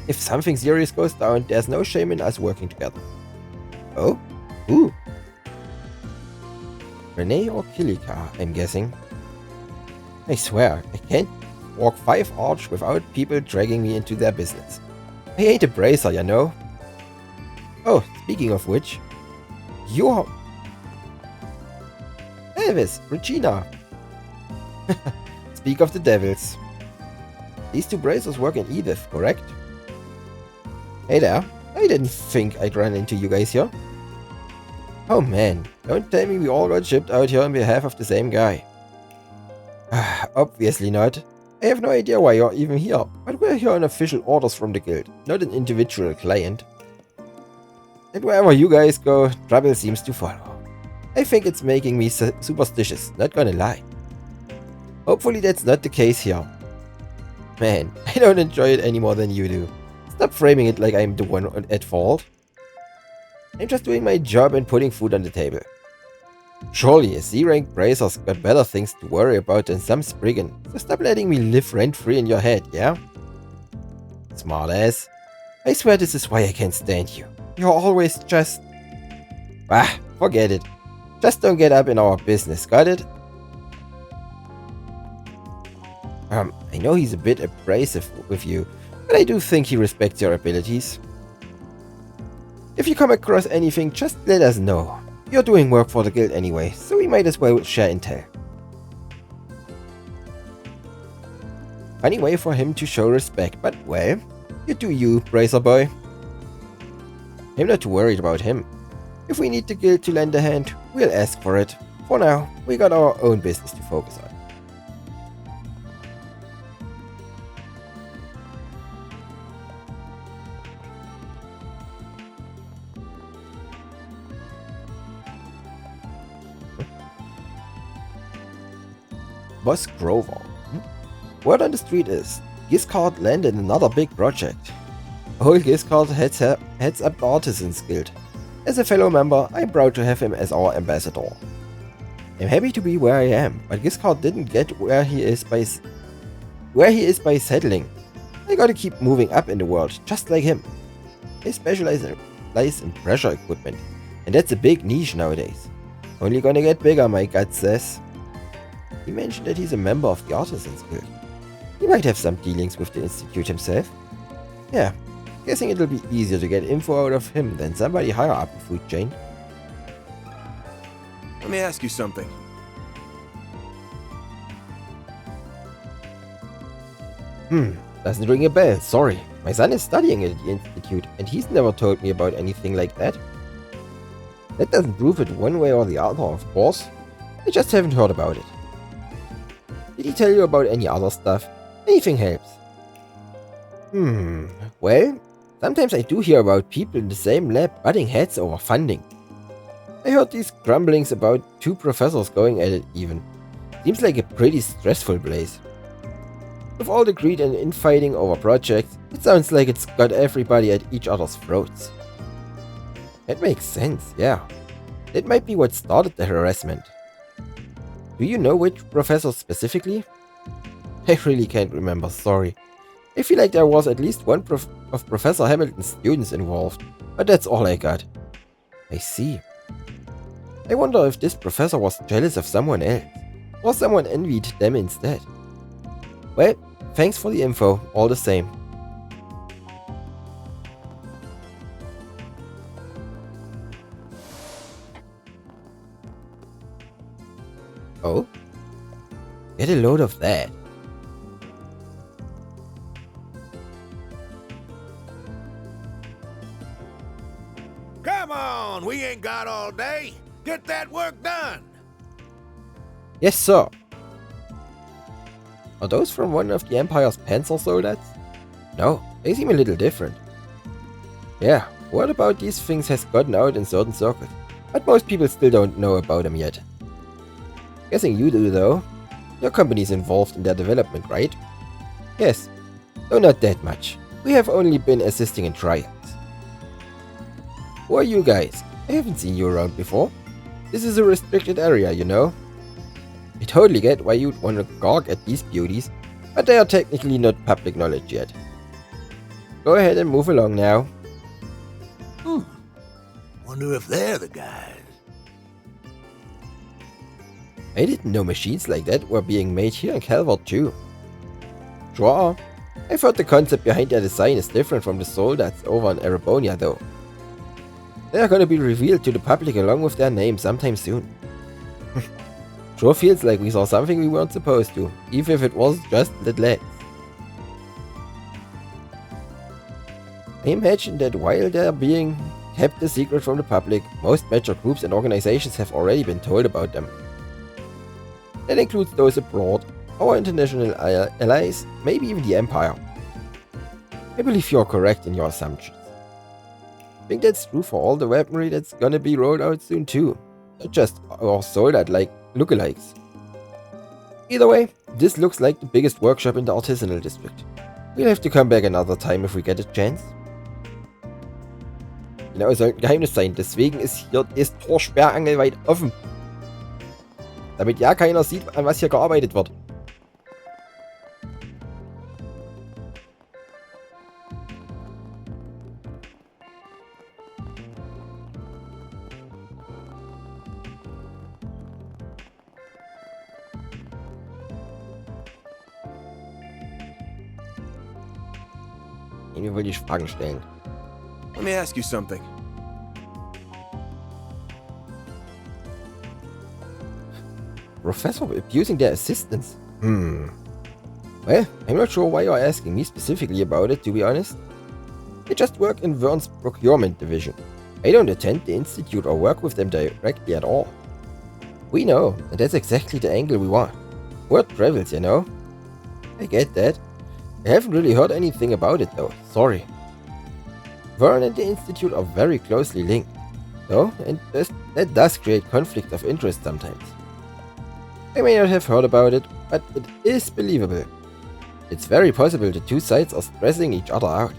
If something serious goes down, there's no shame in us working together. Oh? Who? Renee or Kilika, I'm guessing. I swear, I can't walk 5 arch without people dragging me into their business. I ain't a bracer, you know. Oh, speaking of which, you're... Elvis, Regina. Speak of the devils. These 2 bracers work in Edith, correct? Hey there, I didn't think I'd run into you guys here. Oh man, don't tell me we all got shipped out here on behalf of the same guy. Obviously not. I have no idea why you're even here, but we're here on official orders from the guild, not an individual client. And wherever you guys go, trouble seems to follow. I think it's making me superstitious, not gonna lie. Hopefully that's not the case here. Man, I don't enjoy it any more than you do. Stop framing it like I'm the one at fault. I'm just doing my job and putting food on the table. Surely a C-rank bracer's got better things to worry about than some spriggan, so stop letting me live rent-free in your head, yeah? Smartass. I swear this is why I can't stand you. You're always just... forget it. Just don't get up in our business, got it? I know he's a bit abrasive with you, but I do think he respects your abilities. If you come across anything, just let us know. You're doing work for the guild anyway, so we might as well share intel. Funny way for him to show respect, but well, you do you, Bracer Boy. I'm not too worried about him. If we need the guild to lend a hand, we'll ask for it. For now, we got our own business to focus on. Boss Grover. Word on the street is, Giscard landed another big project. Old Giscard heads up the Artisans Guild. As a fellow member, I'm proud to have him as our ambassador. I'm happy to be where I am, but Giscard didn't get where he is by settling. I gotta keep moving up in the world, just like him. I specialize in pressure equipment, and that's a big niche nowadays. Only gonna get bigger, my gut says. He mentioned that he's a member of the Artisans Guild. He might have some dealings with the Institute himself. Yeah, guessing it'll be easier to get info out of him than somebody higher up the food chain. Let me ask you something. Doesn't ring a bell, sorry. My son is studying at the Institute, and he's never told me about anything like that. That doesn't prove it one way or the other, of course. I just haven't heard about it. Did he tell you about any other stuff? Anything helps. Well, sometimes I do hear about people in the same lab butting heads over funding. I heard these grumblings about 2 professors going at it even. Seems like a pretty stressful place. With all the greed and infighting over projects, it sounds like it's got everybody at each other's throats. That makes sense, yeah. That might be what started the harassment. Do you know which professor specifically? I really can't remember, sorry. I feel like there was at least one of Professor Hamilton's students involved, but that's all I got. I see. I wonder if this professor was jealous of someone else, or someone envied them instead. Well, thanks for the info, all the same. Oh? Get a load of that. Come on, we ain't got all day. Get that work done. Yes, sir. Are those from one of the Empire's Panzer soldiers? No, they seem a little different. Yeah, word about these things has gotten out in certain circles, but most people still don't know about them yet. Guessing you do though. Your company's involved in their development, right? Yes, though not that much. We have only been assisting in trials. Who are you guys? I haven't seen you around before. This is a restricted area, you know. I totally get why you'd want to gawk at these beauties, but they are technically not public knowledge yet. Go ahead and move along now. Wonder if they're the guys. I didn't know machines like that were being made here in Calvert too. Sure, I've heard the concept behind their design is different from the soldiers over in Erebonia though. They are gonna be revealed to the public along with their name sometime soon. Sure feels like we saw something we weren't supposed to, even if it was just little lads. I imagine that while they're being kept a secret from the public, most major groups and organizations have already been told about them. That includes those abroad, our international allies, maybe even the Empire. I believe you're correct in your assumptions. I think that's true for all the weaponry that's gonna be rolled out soon too, not just our soldat-like lookalikes. Either way, this looks like the biggest workshop in the artisanal district. We'll have to come back another time if we get a chance. Genau, es soll ein Geheimnis sein, deswegen ist hier das Tor sperrangelweit offen. Damit ja keiner sieht, an was hier gearbeitet wird. Irgendwie wollte ich Fragen stellen. Let me ask you something. Professor abusing their assistants? Well, I'm not sure why you're asking me specifically about it, to be honest. I just work in Vern's procurement division. I don't attend the institute or work with them directly at all. We know, and that's exactly the angle we want. Word travels, you know? I get that. I haven't really heard anything about it though, sorry. Vern and the institute are very closely linked, though, and that does create conflict of interest sometimes. I may not have heard about it, but it is believable. It's very possible the two sides are stressing each other out.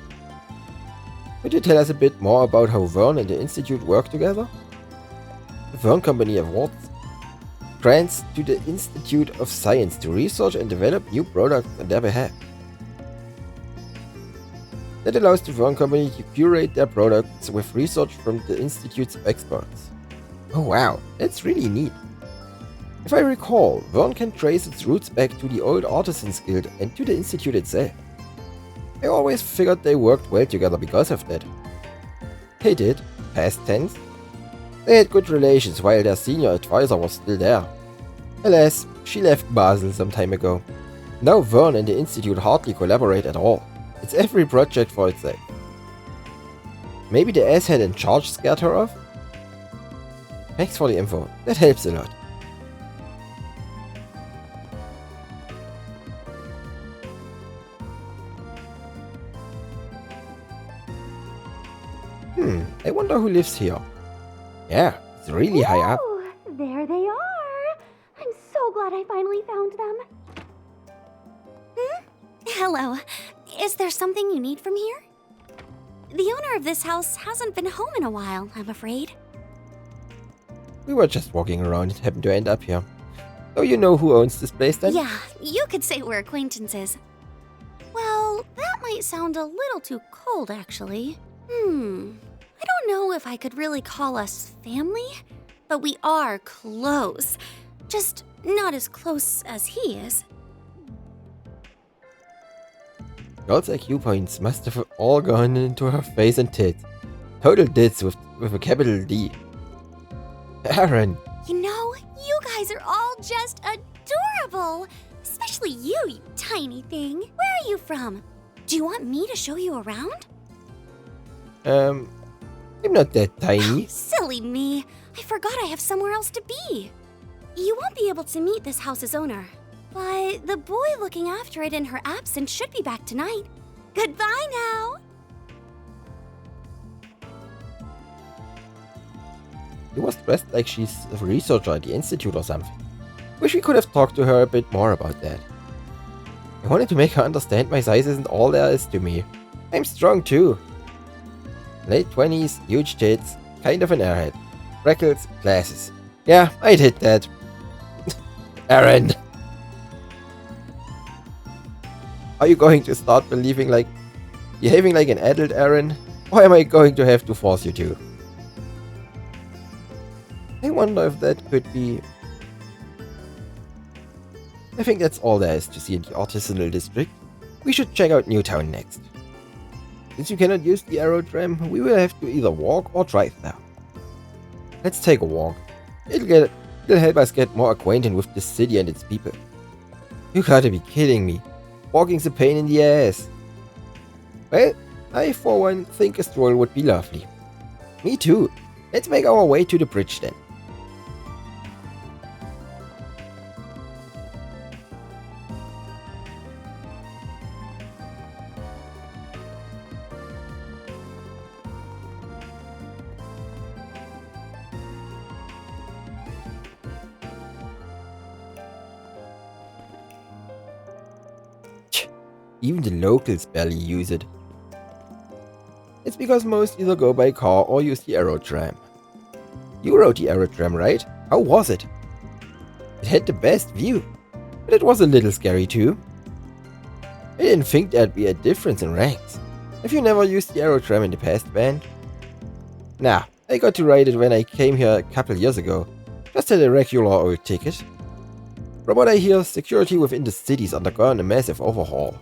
Could you tell us a bit more about how Vern and the Institute work together? The Vern Company awards grants to the Institute of Science to research and develop new products on their behalf. That allows the Vern Company to curate their products with research from the Institute's experts. Oh wow, that's really neat. If I recall, Vern can trace its roots back to the old Artisans Guild and to the Institute itself. I always figured they worked well together because of that. They did, past tense. They had good relations while their senior advisor was still there. Alas, she left Basel some time ago. Now Vern and the Institute hardly collaborate at all. It's every project for itself. Maybe the asshead in charge scared her off? Thanks for the info, that helps a lot. I wonder who lives here. Yeah, it's really high up. There they are. I'm so glad I finally found them. Hello. Is there something you need from here? The owner of this house hasn't been home in a while, I'm afraid. We were just walking around and happened to end up here. So you know who owns this place then? Yeah, you could say we're acquaintances. Well, that might sound a little too cold, actually. I don't know if I could really call us family, but we are close. Just not as close as he is. Girls' IQ points must have all gone into her face and tits. Total dits with a capital D. Aaron! You know, you guys are all just adorable! Especially you tiny thing. Where are you from? Do you want me to show you around? I'm not that tiny. Silly me. I forgot I have somewhere else to be. You won't be able to meet this house's owner, but the boy looking after it in her absence should be back tonight. Goodbye now. She was dressed like she's a researcher at the Institute or something. Wish we could have talked to her a bit more about that. I wanted to make her understand my size isn't all there is to me. I'm strong too. Late 20s, huge tits, kind of an airhead. Freckles, glasses. Yeah, I'd hit that. Aaron! Are you going to start behaving like an adult, Aaron? Or am I going to have to force you to? I wonder if that could be... I think that's all there is to see in the artisanal district. We should check out Newtown next. Since you cannot use the aerodrome, we will have to either walk or drive there. Let's take a walk. It'll help us get more acquainted with this city and its people. You gotta be kidding me. Walking's a pain in the ass. Well, I for one think a stroll would be lovely. Me too. Let's make our way to the bridge then. Even the locals barely use it. It's because most either go by car or use the aerodrome. You rode the aerodrome, right? How was it? It had the best view, but it was a little scary too. I didn't think there'd be a difference in ranks. Have you never used the aerodrome in the past, Ben? Nah, I got to ride it when I came here a couple years ago. Just had a regular old ticket. From what I hear, security within the city's undergone a massive overhaul.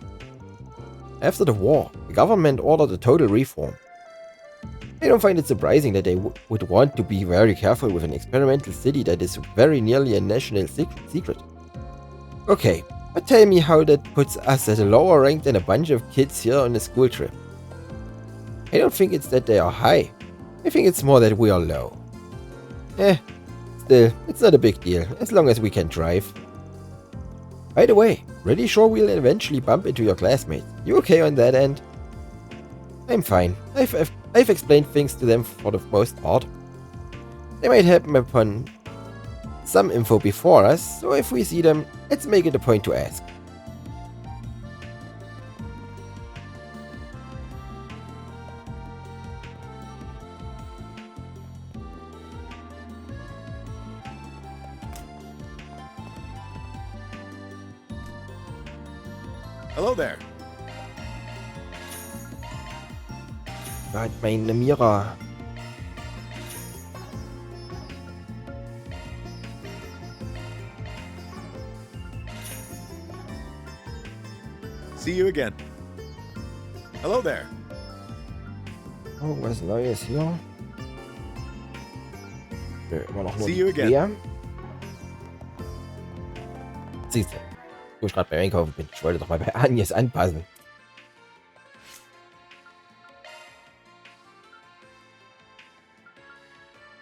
After the war, the government ordered a total reform. I don't find it surprising that they would want to be very careful with an experimental city that is very nearly a national secret. Okay, but tell me how that puts us at a lower rank than a bunch of kids here on a school trip. I don't think it's that they are high. I think it's more that we are low. Still, it's not a big deal, as long as we can drive. By the way, pretty sure we'll eventually bump into your classmates. You okay on that end? I'm fine. I've explained things to them for the most part. They might happen upon some info before us, so if we see them, let's make it a point to ask. Hello there. Gott, meine Mira. See you again. Hello there. Oh, was Neues hier? Nö, immer noch nur See die you again. Quer. Siehst du, wo ich gerade beim Einkaufen bin. Ich wollte doch mal bei Agnes anpassen.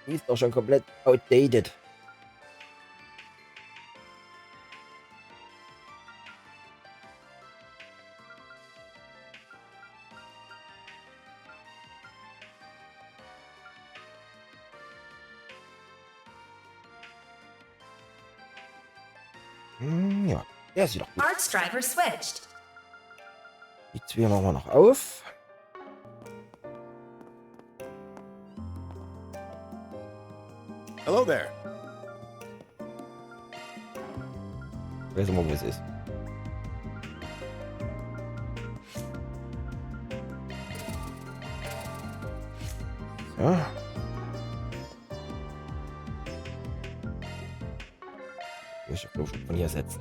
Die ist doch schon komplett outdated. Ja, der sieht doch gut. Parts driver switched. Die zwei machen wir noch auf. Hello there. Ich weiß immer, wo es ist. So. Ich glaube schon von hier setzen.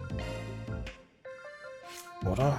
Oder?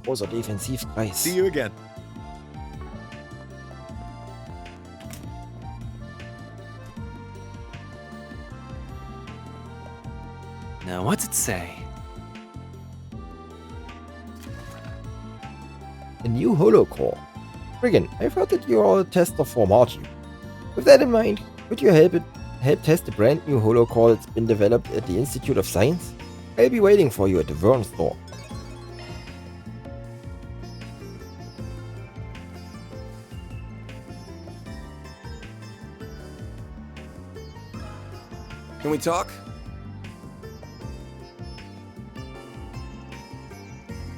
Großer Defensivkreis. See you again. Now, what's it say? A new holocore. Friggin, I've heard that you are a tester for Margie. With that in mind, could you help test a brand new holocore that's been developed at the Institute of Science? I'll be waiting for you at the Vern store. Can we talk?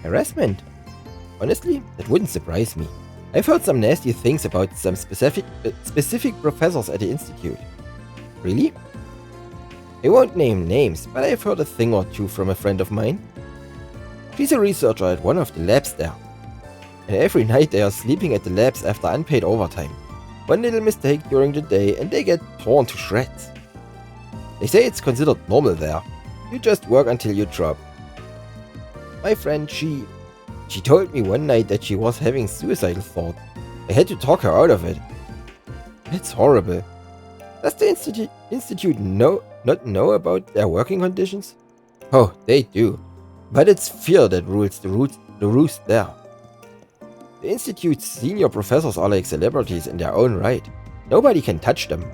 Harassment? Honestly, that wouldn't surprise me. I've heard some nasty things about some specific professors at the Institute. Really? I won't name names, but I've heard a thing or two from a friend of mine. She's a researcher at one of the labs there. And every night they are sleeping at the labs after unpaid overtime. One little mistake during the day and they get torn to shreds. They say it's considered normal there. You just work until you drop. My friend, she told me one night that she was having suicidal thoughts. I had to talk her out of it. It's horrible. Does the institute not know about their working conditions? Oh, they do. But it's fear that rules the roost there. The institute's senior professors are like celebrities in their own right. Nobody can touch them.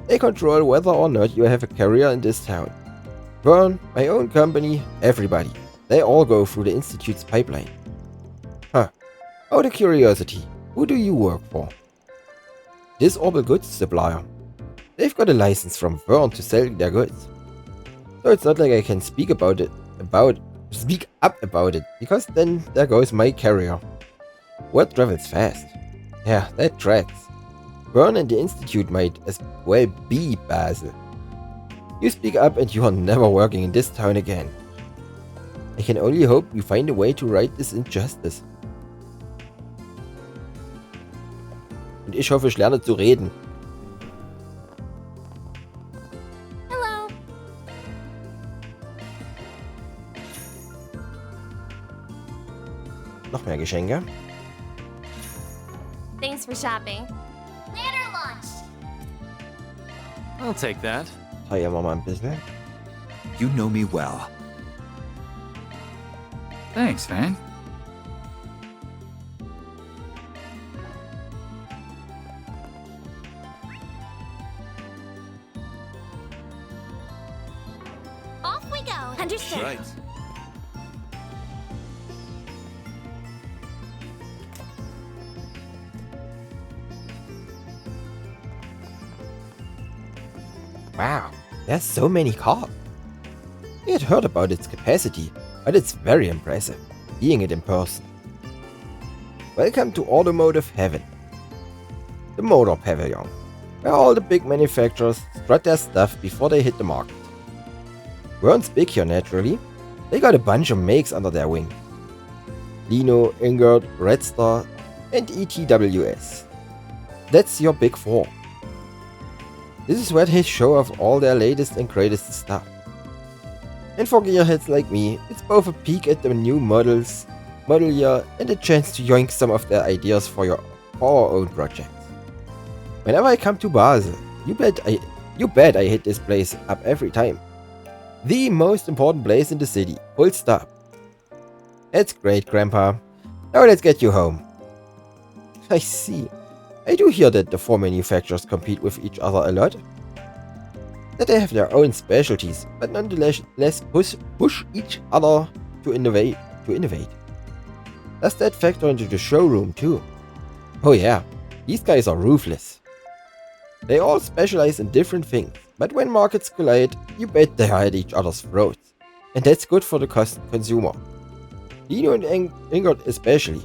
They control whether or not you have a career in this town. Vern, my own company, everybody. They all go through the institute's pipeline. Huh. Out of curiosity, who do you work for? This Orbital Goods supplier. They've got a license from Vern to sell their goods. So it's not like I can speak up about it, because then there goes my career. Word travels fast. Yeah, that tracks. Vern and the Institute might as well be Basel. You speak up and you are never working in this town again. I can only hope we find a way to right this injustice. Und ich hoffe, ich lerne zu reden. Hello. Noch mehr Geschenke. Thanks for shopping. Later lunch. I'll take that. Teilen wir mal ein bisschen. You know me well. Thanks, man. Off we go. Understood. Right. Wow, there's so many cars. I had heard about its capacity, but it's very impressive, seeing it in person. Welcome to Automotive Heaven, the Motor Pavilion, where all the big manufacturers strut their stuff before they hit the market. Weren't big here naturally, they got a bunch of makes under their wing. Lino, Ingert, Red Star, and ETWS. That's your big four. This is where they show off all their latest and greatest stuff. And for gearheads like me, it's both a peek at the new model year, and a chance to yoink some of their ideas for our own projects. Whenever I come to Basel, you bet I hit this place up every time. The most important place in the city, full stop. That's great, Grandpa. Now let's get you home. I see. I do hear that the four manufacturers compete with each other a lot. That they have their own specialties, but nonetheless push each other to innovate. Does that factor into the showroom too? Oh yeah, these guys are ruthless. They all specialize in different things, but when markets collide, you bet they are at each other's throats. And that's good for the consumer. Lino and Ingrid especially.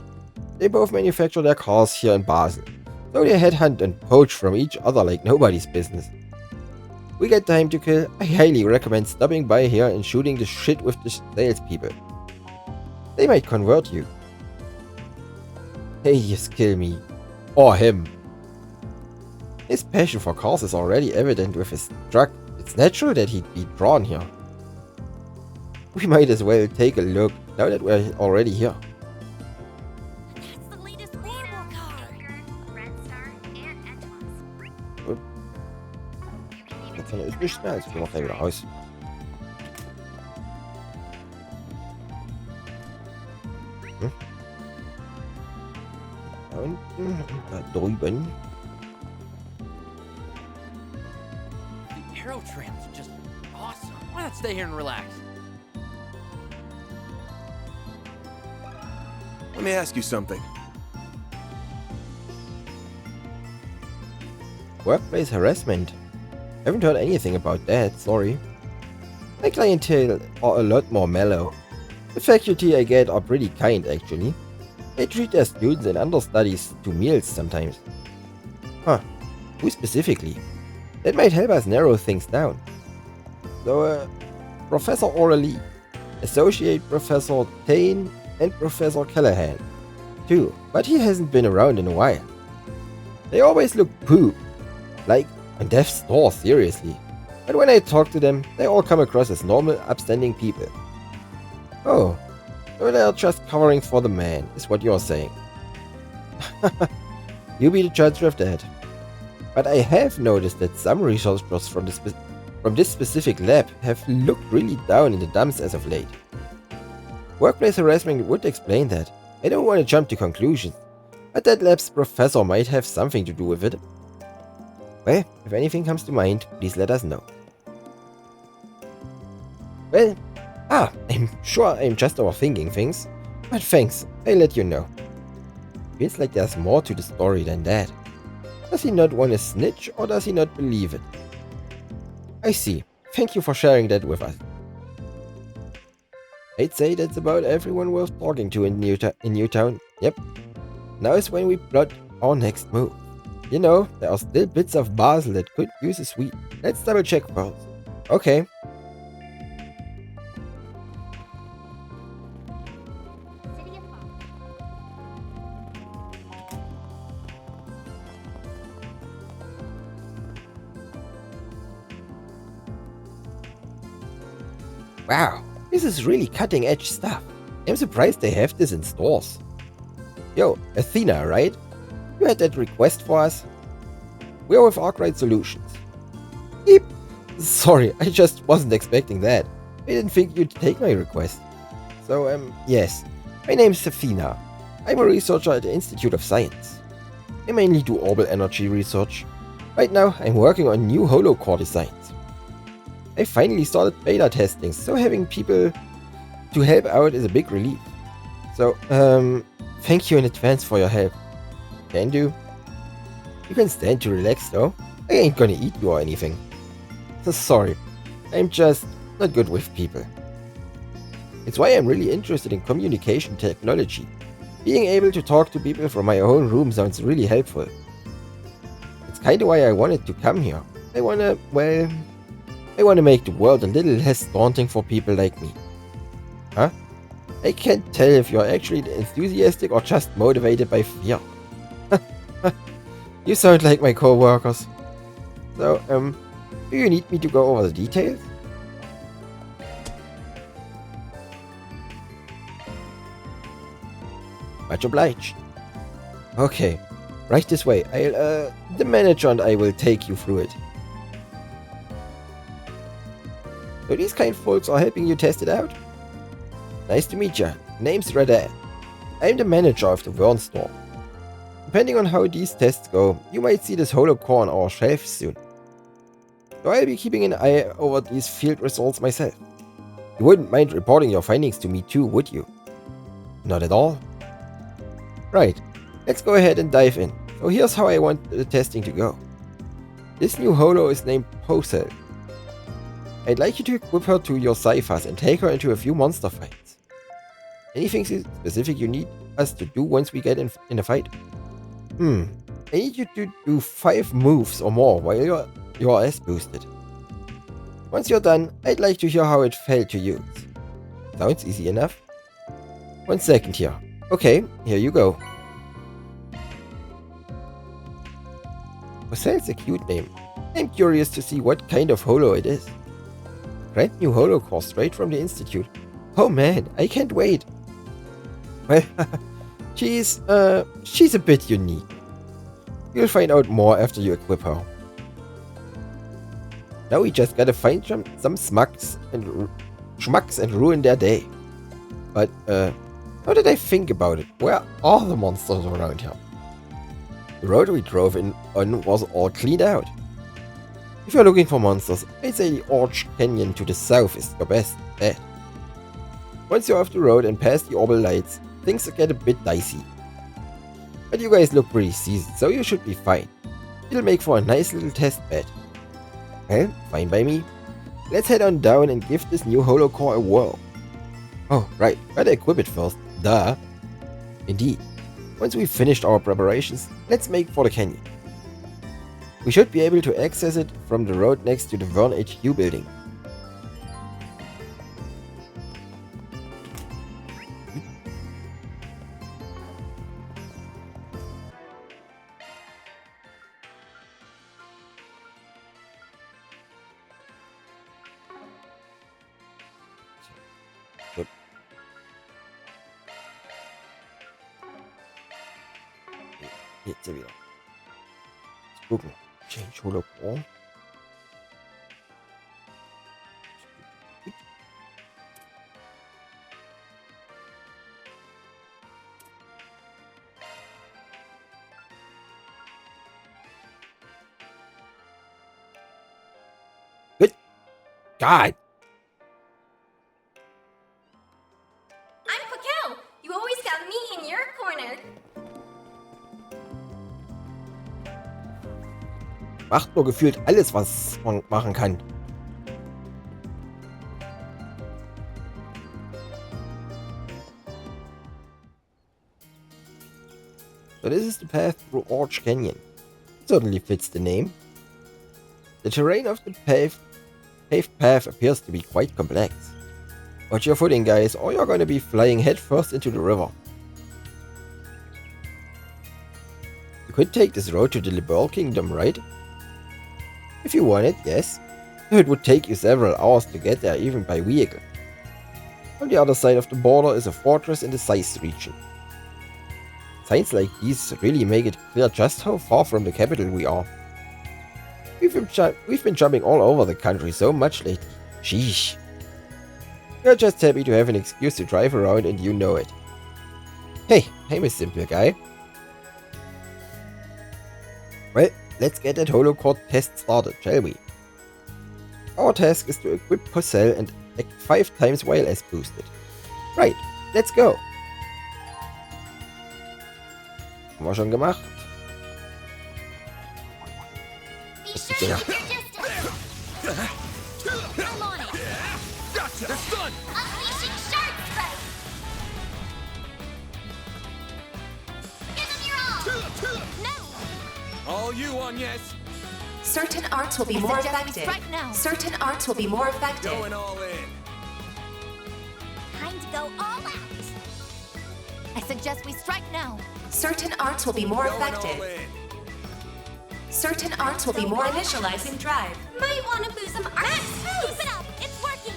They both manufacture their cars here in Basel, so they headhunt and poach from each other like nobody's business. We get time to kill, I highly recommend stopping by here and shooting the shit with the salespeople. They might convert you. Hey, just kill me. Or him. His passion for cars is already evident with his truck. It's natural that he'd be drawn here. We might as well take a look now that we're already here. Jetzt ist nichts mehr, jetzt gehen wir gleich wieder raus. Da unten und da drüben. The aero tram's just awesome. Why not stay here and relax? Let me ask you something. Workplace harassment. Haven't heard anything about that, sorry. My clientele are a lot more mellow. The faculty I get are pretty kind actually. They treat their students and understudies to meals sometimes. Huh, who specifically? That might help us narrow things down. So, Professor Aurelie, Associate Professor Teil, and Professor Callahan, too, but he hasn't been around in a while. They always look poop, like on death's door, seriously. But when I talk to them, they all come across as normal, upstanding people. Oh, so they're just covering for the man, is what you're saying. You be the judge of that. But I have noticed that some researchers from this specific lab have looked really down in the dumps as of late. Workplace harassment would explain that. I don't want to jump to conclusions, but that lab's professor might have something to do with it. Well, if anything comes to mind, please let us know. Well, I'm sure I'm just overthinking things, but thanks, I'll let you know. Feels like there's more to the story than that. Does he not want to snitch, or does he not believe it? I see. Thank you for sharing that with us. I'd say that's about everyone worth talking to in Newtown. Yep. Now is when we plot our next move. You know, there are still bits of Basel that could use a sweep. Let's double check first. Okay. Wow, this is really cutting edge stuff. I'm surprised they have this in stores. Yo, Athena, right? You had that request for us? We are with Arkwright Solutions. Beep. Sorry, I just wasn't expecting that. I didn't think you'd take my request. So, yes. My name's Athena. I'm a researcher at the Institute of Science. I mainly do orbital energy research. Right now, I'm working on new holocore designs. I finally started beta testing, so having people to help out is a big relief. So, thank you in advance for your help. Can do. You can stand to relax though. I ain't gonna eat you or anything. So sorry, I'm just not good with people. It's why I'm really interested in communication technology. Being able to talk to people from my own room sounds really helpful. It's kinda why I wanted to come here. I wanna make the world a little less daunting for people like me. Huh? I can't tell if you're actually enthusiastic or just motivated by fear. You sound like my co-workers. So, do you need me to go over the details? Much obliged. Okay, right this way. The manager and I will take you through it. So these kind folks are helping you test it out? Nice to meet ya. Name's Reda. I'm the manager of the Vern store. Depending on how these tests go, you might see this holocore on our shelves soon. So I'll be keeping an eye over these field results myself. You wouldn't mind reporting your findings to me too, would you? Not at all. Right, let's go ahead and dive in. So here's how I want the testing to go. This new holo is named Teil. I'd like you to equip her to your Cyphers and take her into a few monster fights. Anything specific you need us to do once we get in a fight? I need you to do 5 moves or more while you're S boosted. Once you're done, I'd like to hear how it felt to use. Sounds easy enough? 1 second here. Okay, here you go. Teil's a cute name. I'm curious to see what kind of holo it is. Brand new holocore straight from the Institute. Oh man, I can't wait. Well, she's a bit unique. You'll find out more after you equip her. Now we just gotta find some schmucks and ruin their day. But, how did I think about it? Where are the monsters around here? The road we drove on was all cleaned out. If you're looking for monsters, I'd say the Orch Canyon to the south is your best bet. Once you're off the road and past the orbital lights, things get a bit dicey. But you guys look pretty seasoned, so you should be fine. It'll make for a nice little test bed. Well, fine by me. Let's head on down and give this new holocore a whirl. Oh, right, gotta equip it first. Duh. Indeed. Once we've finished our preparations, let's make for the canyon. We should be able to access it from the road next to the Vern HQ building. Jetzt wieder. Let's gucken. Change hologram. Good God. I'm Pakel. You always got me in your corner. Macht nur gefühlt alles, was man machen kann. So this is the path through Orch Canyon. Certainly fits the name. The terrain of the paved path appears to be quite complex. Watch your footing, guys, or you're going to be flying headfirst into the river. You could take this road to the Liberal Kingdom, right? If you wanted, yes. Though it would take you several hours to get there even by vehicle. On the other side of the border is a fortress in the Scythe region. Signs like these really make it clear just how far from the capital we are. We've been jumping all over the country so much lately. Sheesh. You're just happy to have an excuse to drive around and you know it. Hey, I'm a simple guy. Well, let's get that holocord test started, shall we? Our task is to equip Teil and act 5 times while as boosted. Right, let's go. Haben wir schon gemacht. Was ist denn da? I'm on it. Gotcha! They're stunned! Unleashing shark strike. Give them your all. No. All you on yes. Certain arts will be more effective. Certain arts will be more effective. Going all in. Time to go all out. I suggest we strike now. Certain arts will be more effective. Certain arts will be more initializing drive. Might want to boost some arts. Keep it up. It's working.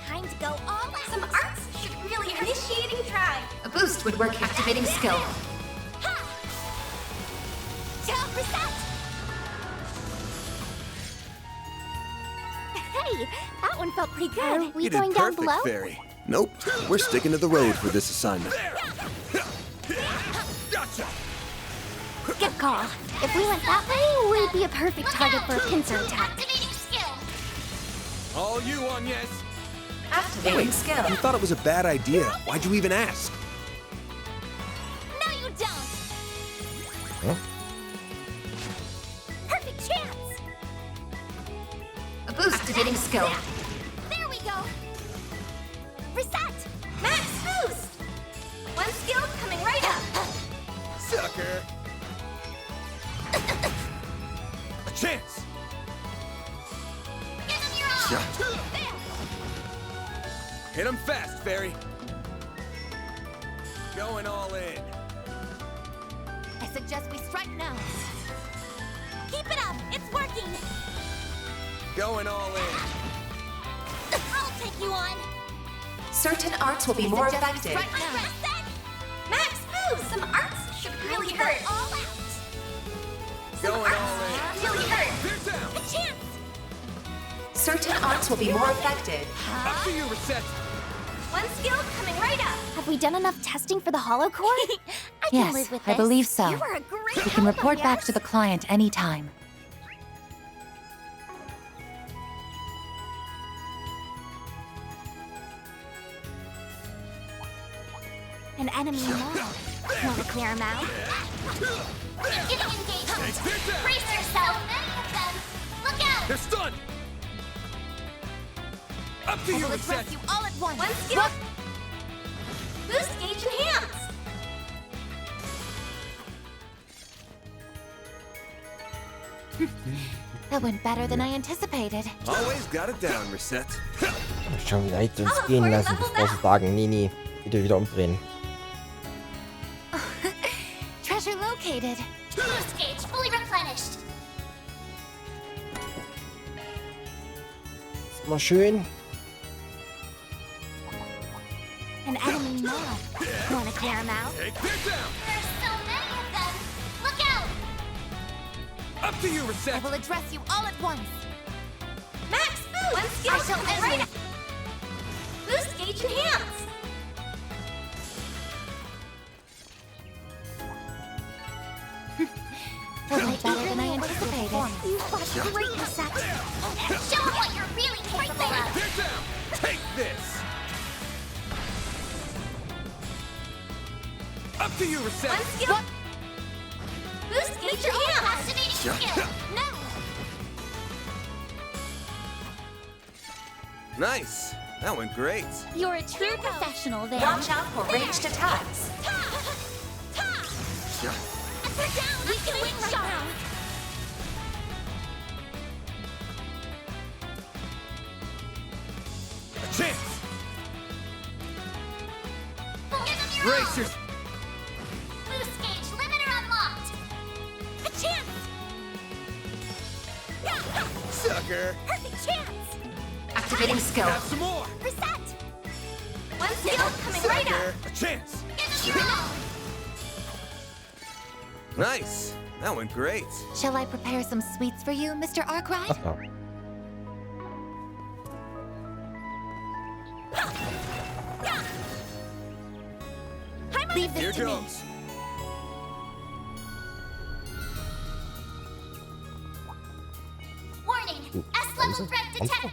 Time to go all out. Some arts should really initiating drive. A boost would work activating skill. Jump reset. Hey, that one felt pretty good. Are we You going did down perfect, below? Fairy. Nope, we're sticking to the road for this assignment. Gotcha! Good call. If we went that way, we'd be a perfect target for a pincer attack. Activating skill. All you on yes. Activating skill. You thought it was a bad idea. Why'd you even ask? No, you don't. Huh? Perfect chance. A boost activating skill. There we go. Reset. Max boost. One skill coming right up. Sucker! A chance! Give him your all. There. Hit him fast, Fairy. Going all in. I suggest we strike now. Keep it up. It's working. Going all in. I'll take you on. Certain arts will be more effective. Right now. Max boost. Some arts should really hurt. All out. Going all in. Really hurt. They're down. A chance. Certain arts will be more effective. Up to you, Reset. One skill coming right up. Have we done enough testing for the hollow core? I can live Yes, with I this. believe so. You were a great We can help, report back yes? to the client anytime. An enemy mob. Want to clear him out? Getting engaged. Brace yourself. Many of them. Look out. They're stunned. Up to I you, will Reset. address you all at once. One skill. Boost gauge enhance. That went better than I anticipated. Always got it down, Reset. Schon wieder jetzt uns gehen lassen, bevor sie sagen, nee, nee, bitte wieder umdrehen. Treasure located. Boost gauge fully replenished. Ist immer schön. An enemy mob. Want to clear him out? Take this down. There's so many of them. Look out. Up to you, I Reset. will address you all at once. Max boost. One skill I shall coming end right it. up. Boost gauge enhance. That went better than I anticipated. You fought great, Reset. Show them what you're really capable of. They're down. Take this. Up to you, Reset. One skill. Boost gauge enhance. Activating skill. No. Nice. That went great. You're a true professional there. Watch out for ranged attacks. We're down. We can win right now. A chance. Give them your all. Brace your... Boost gauge limiter unlocked. A chance. Sucker. Perfect chance. Activating skill. Have some more. Reset. One skill coming right Sucker. up. A chance. Give them your all. Nice. That went great. Shall I prepare some sweets for you, Mr. Arkwright? Leave this to me. Warning! S-level threat detected!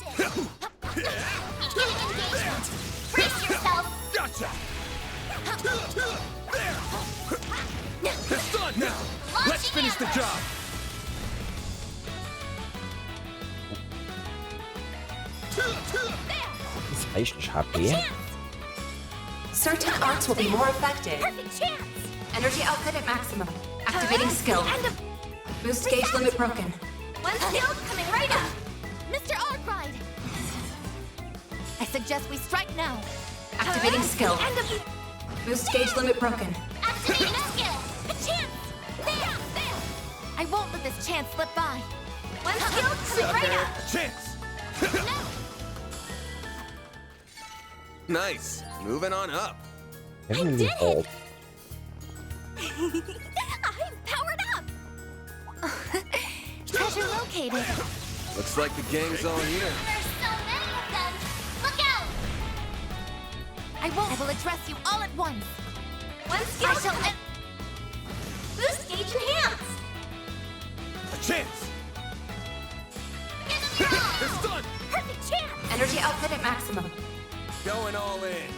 Beginning engagement! Brace yourself! Gotcha! It's done now! Let's finish the job! Ist reichlich HP. Certain arts will be more effective. Perfect chance! Energy output at maximum. Activating skill. Boost gauge limit broken. One skill coming right up! Mr. Arkwright! I suggest we strike now. Activating skill. Boost gauge limit broken. Activating skill! A chance! There! I won't let this chance slip by. One skill coming right up! Chance! Nice. Moving on up. Heavenly Vault. I'm powered up! Treasure located. Looks like the gang's all here. There's so many of them! Look out! I will address you all at once. One skill coming... Boost gauge enhance! A chance! It's done! Perfect chance! Energy output at maximum. Going all in.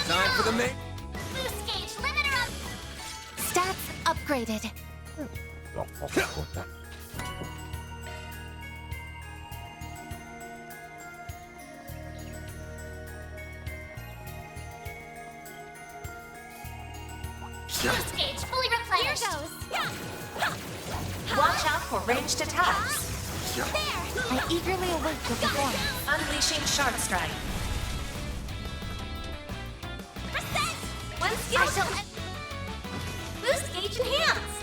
Time for the main. Boost gauge limiter up! Stats upgraded. Boost gauge fully replenished! Here goes! Watch out for ranged attacks. I eagerly await your performance. Unleashing Shard Strike. One skill Boost gauge enhance!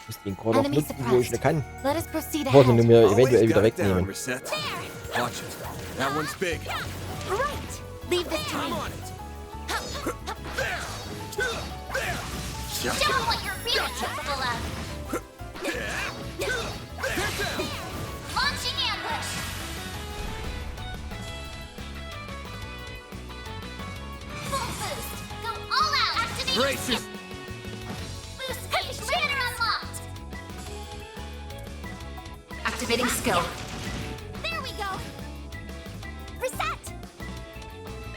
Ich muss den Call noch nutzen, wo ich ihn kann. Let us proceed Ich wollte ihn ahead. mir Always eventuell wieder got it down, wegnehmen. Reset. Watch it. That one's big. Right! Leave this to I'm me. on it. Show them what you're really capable of! Launching ambush! Full boost! Go all out! Activating Braces! skip! Boost gauge limiter unlocked! Activating skill. There we go! Reset!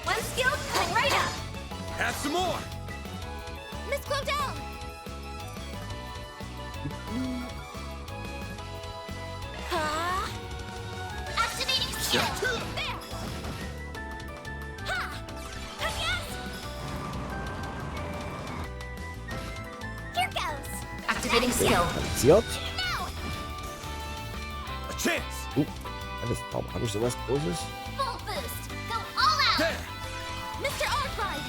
One skill coming right up! Have some more! Miss Clodell! Activating skill! There! Ha! Yes! Here goes! Activating skill. Passiert. Now! A chance! Alles, warum habe ich sowas Großes? Full boost! Go all out! There! Mr. Arkwright!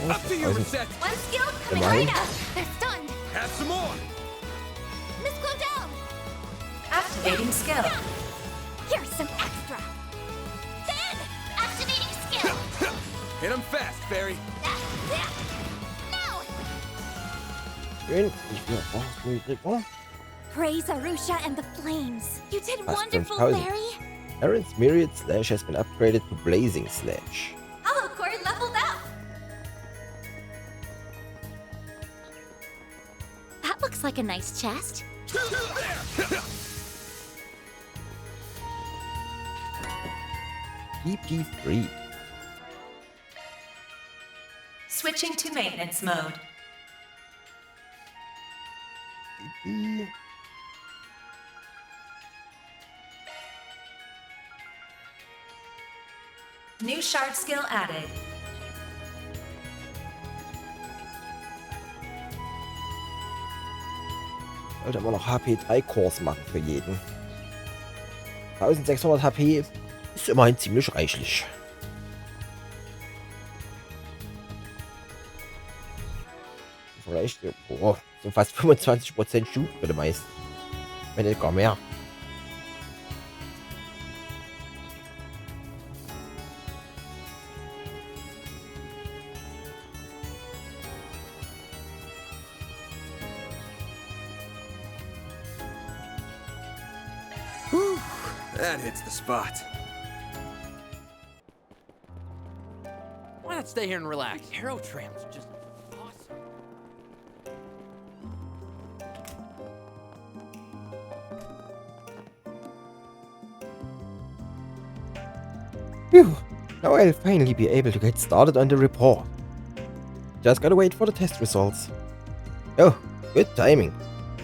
Oh, Up to you, weiß nicht. Reset! One skill coming Immerhin. right up! They're stunned! Have some more! Miss Clodell! Activating skill. Here's some extra! Then! Activating skill! Hit him fast, Fairy! Now! Schön. Ich bin auch niedrig. Oh. Praise Arusha and the flames. You did Fast wonderful, 5000. Fairy. Aaron's Myriad Slash has been upgraded to Blazing Slash. Hollow core leveled up! That looks like a nice chest. EP3. Switching to maintenance mode. New shard skill added. Sollte aber noch HP3-Kurs machen für jeden. 1600 HP ist immerhin ziemlich reichlich. Vielleicht, boah, so fast 25% Schub für die meisten. Wenn nicht gar mehr. That hits the spot. Why not stay here and relax? The Arrow Tram's just awesome. Phew. Now I'll finally be able to get started on the report. Just gotta wait for the test results. Oh, good timing.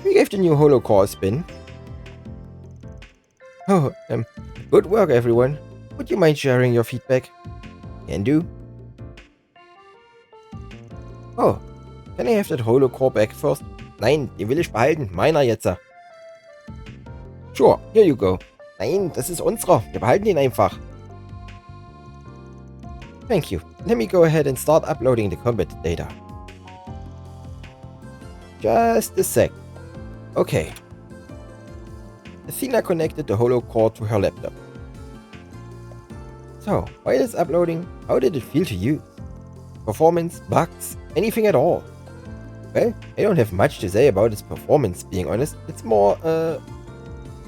We gave the new holocore a spin. Oh, good work everyone. Would you mind sharing your feedback? Can do. Oh, can I have that holocore back first? Nein, den will ich behalten. Meiner jetzt. Sure, here you go. Nein, das ist unserer. Wir behalten ihn einfach. Thank you. Let me go ahead and start uploading the combat data. Just a sec. Okay. Athena connected the holocore to her laptop. So, while it's uploading, how did it feel to use? Performance, bugs, anything at all? Well, I don't have much to say about its performance, being honest. It's more,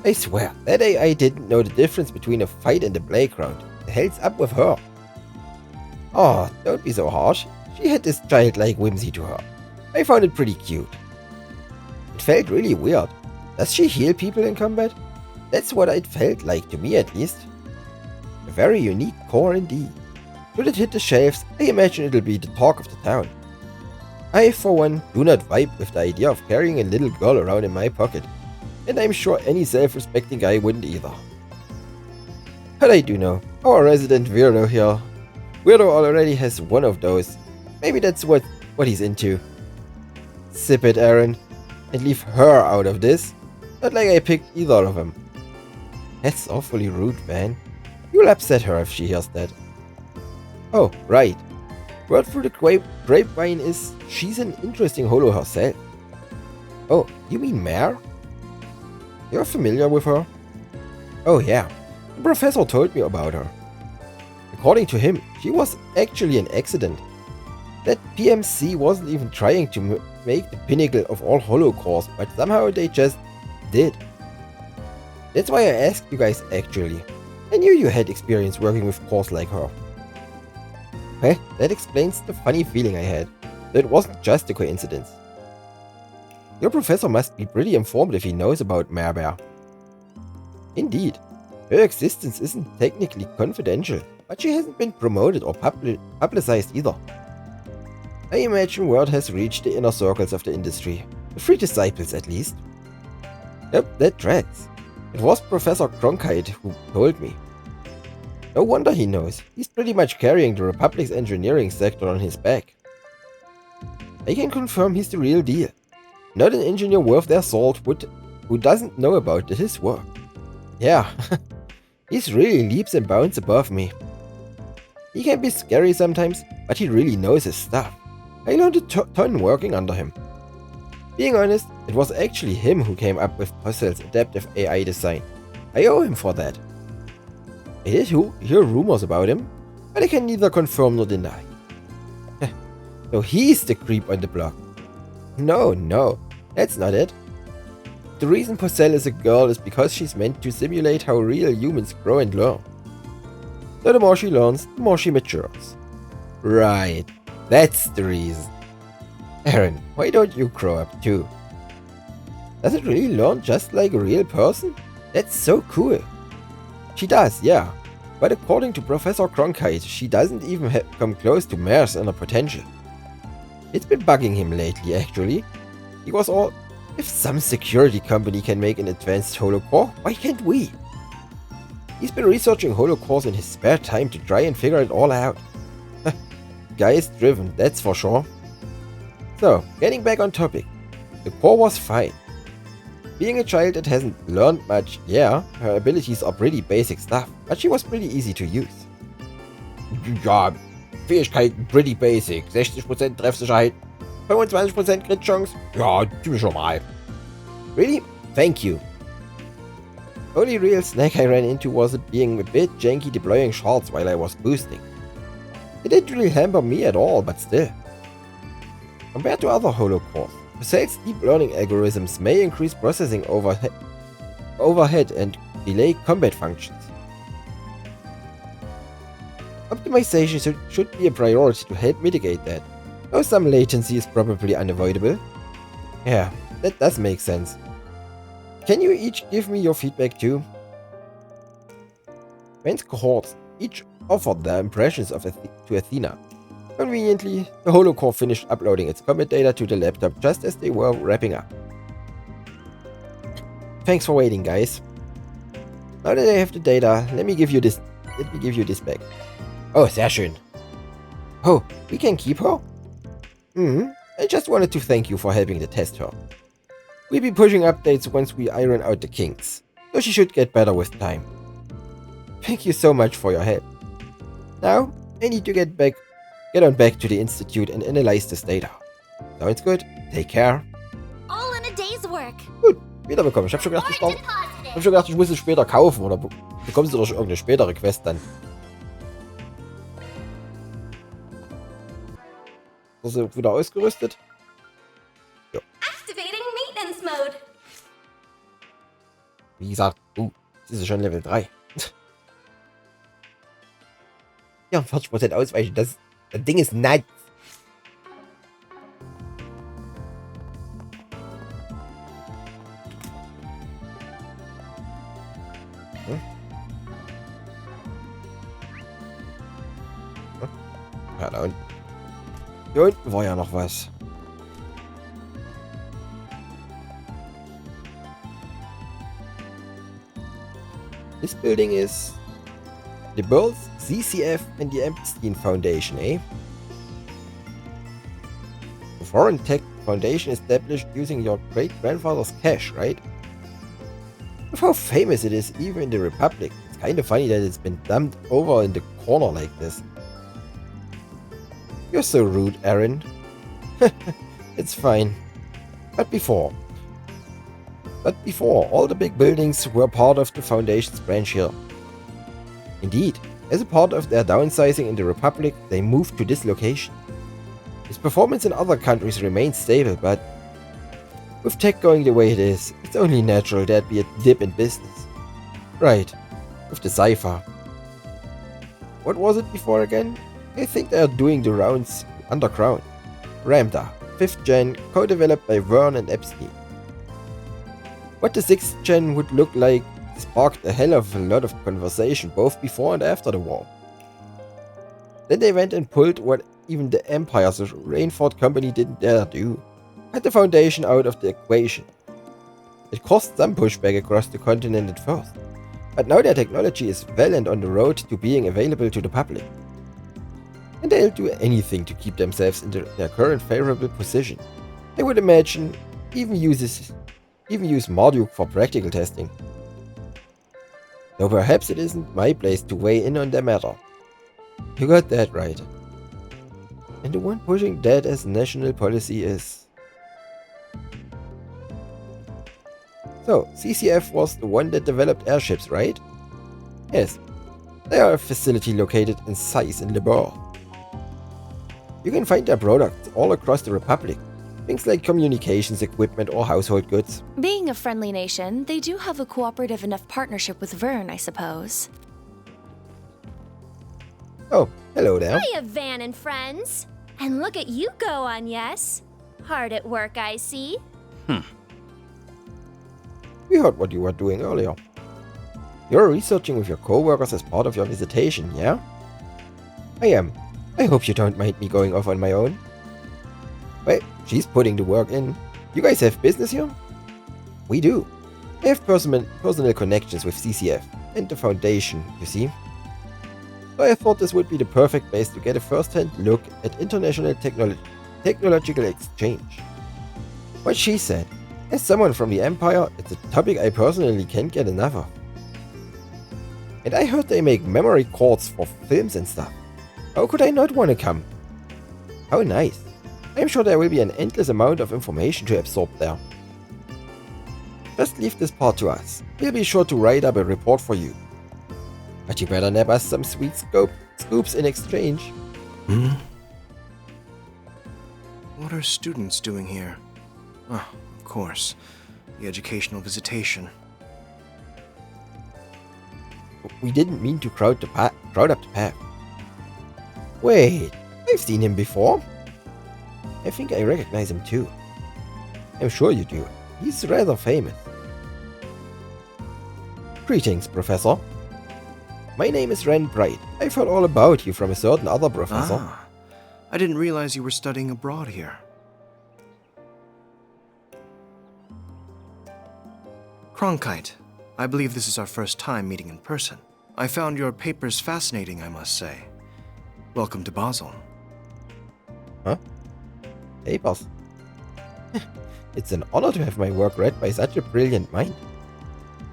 I swear, that AI didn't know the difference between a fight and a playground. The hell's up with her? Oh, don't be so harsh. She had this childlike whimsy to her. I found it pretty cute. It felt really weird. Does she heal people in combat? That's what it felt like, to me at least. A very unique core indeed. Should it hit the shelves, I imagine it'll be the talk of the town. I, for one, do not vibe with the idea of carrying a little girl around in my pocket, and I'm sure any self-respecting guy wouldn't either. But I do know, our resident weirdo here. Weirdo already has one of those. Maybe that's what he's into. Sip it, Aaron, and leave her out of this. Not like I picked either of them. That's awfully rude, man. You'll upset her if she hears that. Oh, right. Word through the grapevine is she's an interesting holo herself. Oh, you mean Mare? You're familiar with her? Oh yeah, the professor told me about her. According to him, she was actually an accident. That PMC wasn't even trying to make the pinnacle of all holocores, but somehow they just did. That's why I asked you guys actually. I knew you had experience working with cores like her. Well, that explains the funny feeling I had, that it wasn't just a coincidence. Your professor must be pretty informed if he knows about Mare. Indeed, her existence isn't technically confidential, but she hasn't been promoted or publicized either. I imagine word has reached the inner circles of the industry, the three disciples at least. Yep, that tracks. It was Professor Cronkite who told me. No wonder he knows. He's pretty much carrying the Republic's engineering sector on his back. I can confirm he's the real deal. Not an engineer worth their salt who doesn't know about his work. Yeah, he's really leaps and bounds above me. He can be scary sometimes, but he really knows his stuff. I learned a ton working under him. Being honest, it was actually him who came up with Possel's adaptive AI design. I owe him for that. I did hear rumors about him, but I can neither confirm nor deny. So he's the creep on the block. No, that's not it. The reason Posel is a girl is because she's meant to simulate how real humans grow and learn. So the more she learns, the more she matures. Right, that's the reason. Aaron, why don't you grow up too? Does it really learn just like a real person? That's so cool. She does, yeah. But according to Professor Cronkite, she doesn't even come close to Mare's inner potential. It's been bugging him lately, actually. He was all, if some security company can make an advanced holocore, why can't we? He's been researching holocores in his spare time to try and figure it all out. Guy is driven, that's for sure. So, getting back on topic. The core was fine. Being a child that hasn't learned much, yeah, her abilities are pretty basic stuff, but she was pretty easy to use. Ja, Fähigkeiten pretty basic. 60% Treffsicherheit, 25% Crit Chance. Ja, ziemlich normal. Really? Thank you. Only real snag I ran into was it being a bit janky deploying shards while I was boosting. It didn't really hamper me at all, but still. Compared to other holocores, Posel's deep learning algorithms may increase processing overhead and delay combat functions. Optimization should be a priority to help mitigate that, though some latency is probably unavoidable. Yeah, that does make sense. Can you each give me your feedback too? Ben's cohorts each offered their impressions to Athena. Conveniently, the holocore finished uploading its combat data to the laptop just as they were wrapping up. Thanks for waiting, guys. Now that I have the data, let me give you this back. Oh, sehr schön. Oh, we can keep her? I just wanted to thank you for helping to test her. We'll be pushing updates once we iron out the kinks, so she should get better with time. Thank you so much for your help. Now, I need to get on back to the Institute and analyze this data. Sounds good. Take care. All in a day's work. Gut, wiederbekommen. Ich hab schon gedacht, ich muss es später kaufen oder bekommst du durch irgendeine spätere Quest dann. Ist sie wieder ausgerüstet? Ja. Activating maintenance mode. Wie gesagt, jetzt ist sie schon Level 3. Ja, 40% ausweichen, das Ding ist nuts. Ja, da unten. Hier unten war ja noch was. This building is the Burls, CCF and the Epstein Foundation, eh? The foreign tech foundation established using your great-grandfather's cash, right? With how famous it is even in the Republic, it's kind of funny that it's been dumped over in the corner like this. You're so rude, Aaron. It's fine. But before, all the big buildings were part of the Foundation's branch here. Indeed, as a part of their downsizing in the Republic, they moved to this location. Its performance in other countries remains stable, but with tech going the way it is, it's only natural there'd be a dip in business. Right, with the Cypher. What was it before again? I think they are doing the rounds underground. Ramda, 5th gen, co-developed by Vern and Epstein. What the 6th gen would look like sparked a hell of a lot of conversation both before and after the war. Then they went and pulled what even the Empire's Rainford company didn't dare do. Cut the Foundation out of the equation. It caused some pushback across the continent at first, but now their technology is well and on the road to being available to the public. And they'll do anything to keep themselves in their current favorable position. I would imagine even use Marduk for practical testing. Though perhaps it isn't my place to weigh in on the matter. You got that right. And the one pushing that as national policy is... So, CCF was the one that developed airships, right? Yes. They are a facility located in Sais in Lebor. You can find their products all across the Republic. Things like communications equipment or household goods. Being a friendly nation, they do have a cooperative enough partnership with Vern, I suppose. Oh, hello there. Hiya, Van and friends. And look at you go, Agnes. Hard at work, I see. We heard what you were doing earlier. You're researching with your co-workers as part of your visitation, yeah? I am. I hope you don't mind me going off on my own. Well, she's putting the work in. You guys have business here? We do. I have personal connections with CCF and the Foundation, you see. So I thought this would be the perfect place to get a first-hand look at international technological exchange. What she said, as someone from the Empire, it's a topic I personally can't get enough of. And I heard they make memory cards for films and stuff. How could I not want to come? How nice. I'm sure there will be an endless amount of information to absorb there. Just leave this part to us. We'll be sure to write up a report for you. But you better nab us some sweet scoops in exchange. What are students doing here? Oh, of course. The educational visitation. We didn't mean to crowd up the path. Wait, I've seen him before. I think I recognize him too. I'm sure you do. He's rather famous. Greetings, Professor. My name is Ren Bright. I've heard all about you from a certain other professor. Ah, I didn't realize you were studying abroad here. Cronkite, I believe this is our first time meeting in person. I found your papers fascinating, I must say. Welcome to Basel. Huh? Papers? It's an honor to have my work read by such a brilliant mind.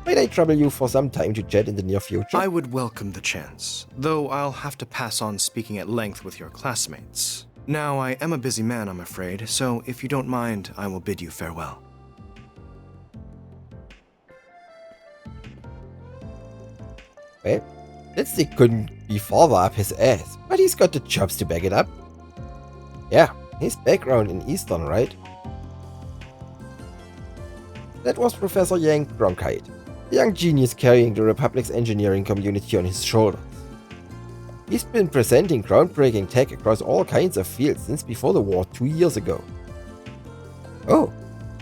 Might I trouble you for some time to chat in the near future? I would welcome the chance, though I'll have to pass on speaking at length with your classmates. Now, I am a busy man, I'm afraid, so if you don't mind, I will bid you farewell. Well, that stick couldn't be farther up his ass, but he's got the chops to back it up. Yeah, his background in Eastern, right? That was Professor Yang Cronkite, a young genius carrying the Republic's engineering community on his shoulders. He's been presenting groundbreaking tech across all kinds of fields since before the war 2 years ago. Oh,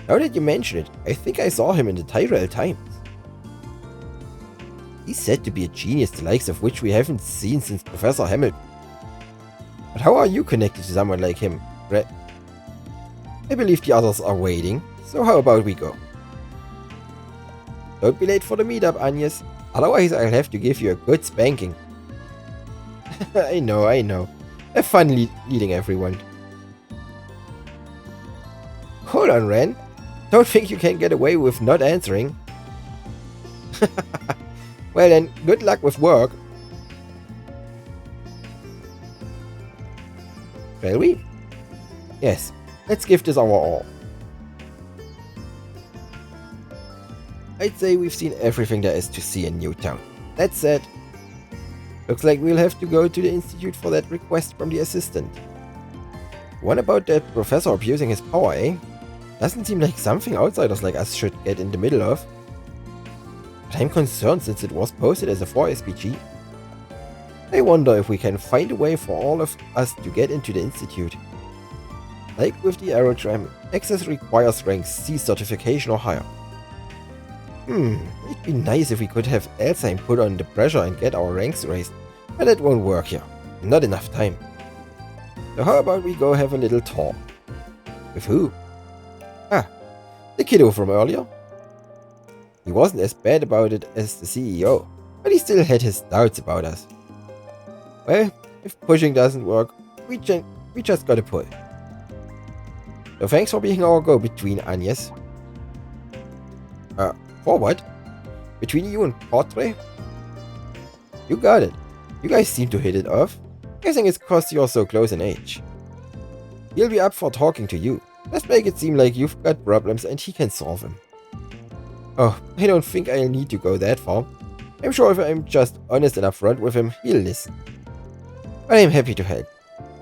now that you mention it, I think I saw him in the Tyrell Times. He's said to be a genius the likes of which we haven't seen since Professor Hamilton. But how are you connected to someone like him, Red? I believe the others are waiting, so how about we go? Don't be late for the meetup, Agnes, otherwise I'll have to give you a good spanking. I know. Have fun leading everyone. Hold on, Ren. Don't think you can get away with not answering. Well then, good luck with work. Shall we? Yes, let's give this our all. I'd say we've seen everything there is to see in Newtown. That said, looks like we'll have to go to the Institute for that request from the assistant. One about that professor abusing his power, eh? Doesn't seem like something outsiders like us should get in the middle of. But I'm concerned since it was posted as a 4SPG. I wonder if we can find a way for all of us to get into the Institute. Like with the Aerotram, access requires rank C certification or higher. It'd be nice if we could have Alzheim put on the pressure and get our ranks raised, but that won't work here. Not enough time. So how about we go have a little talk? With who? Ah, the kiddo from earlier. He wasn't as bad about it as the CEO, but he still had his doubts about us. Well, if pushing doesn't work, we just gotta pull. So thanks for being our go-between, Agnes. For what? Between you and Portrait? You got it. You guys seem to hit it off. Guessing it's cause you're so close in age. He'll be up for talking to you. Just make it seem like you've got problems and he can solve them. Oh, I don't think I'll need to go that far. I'm sure if I'm just honest and upfront with him, he'll listen. But I'm happy to help.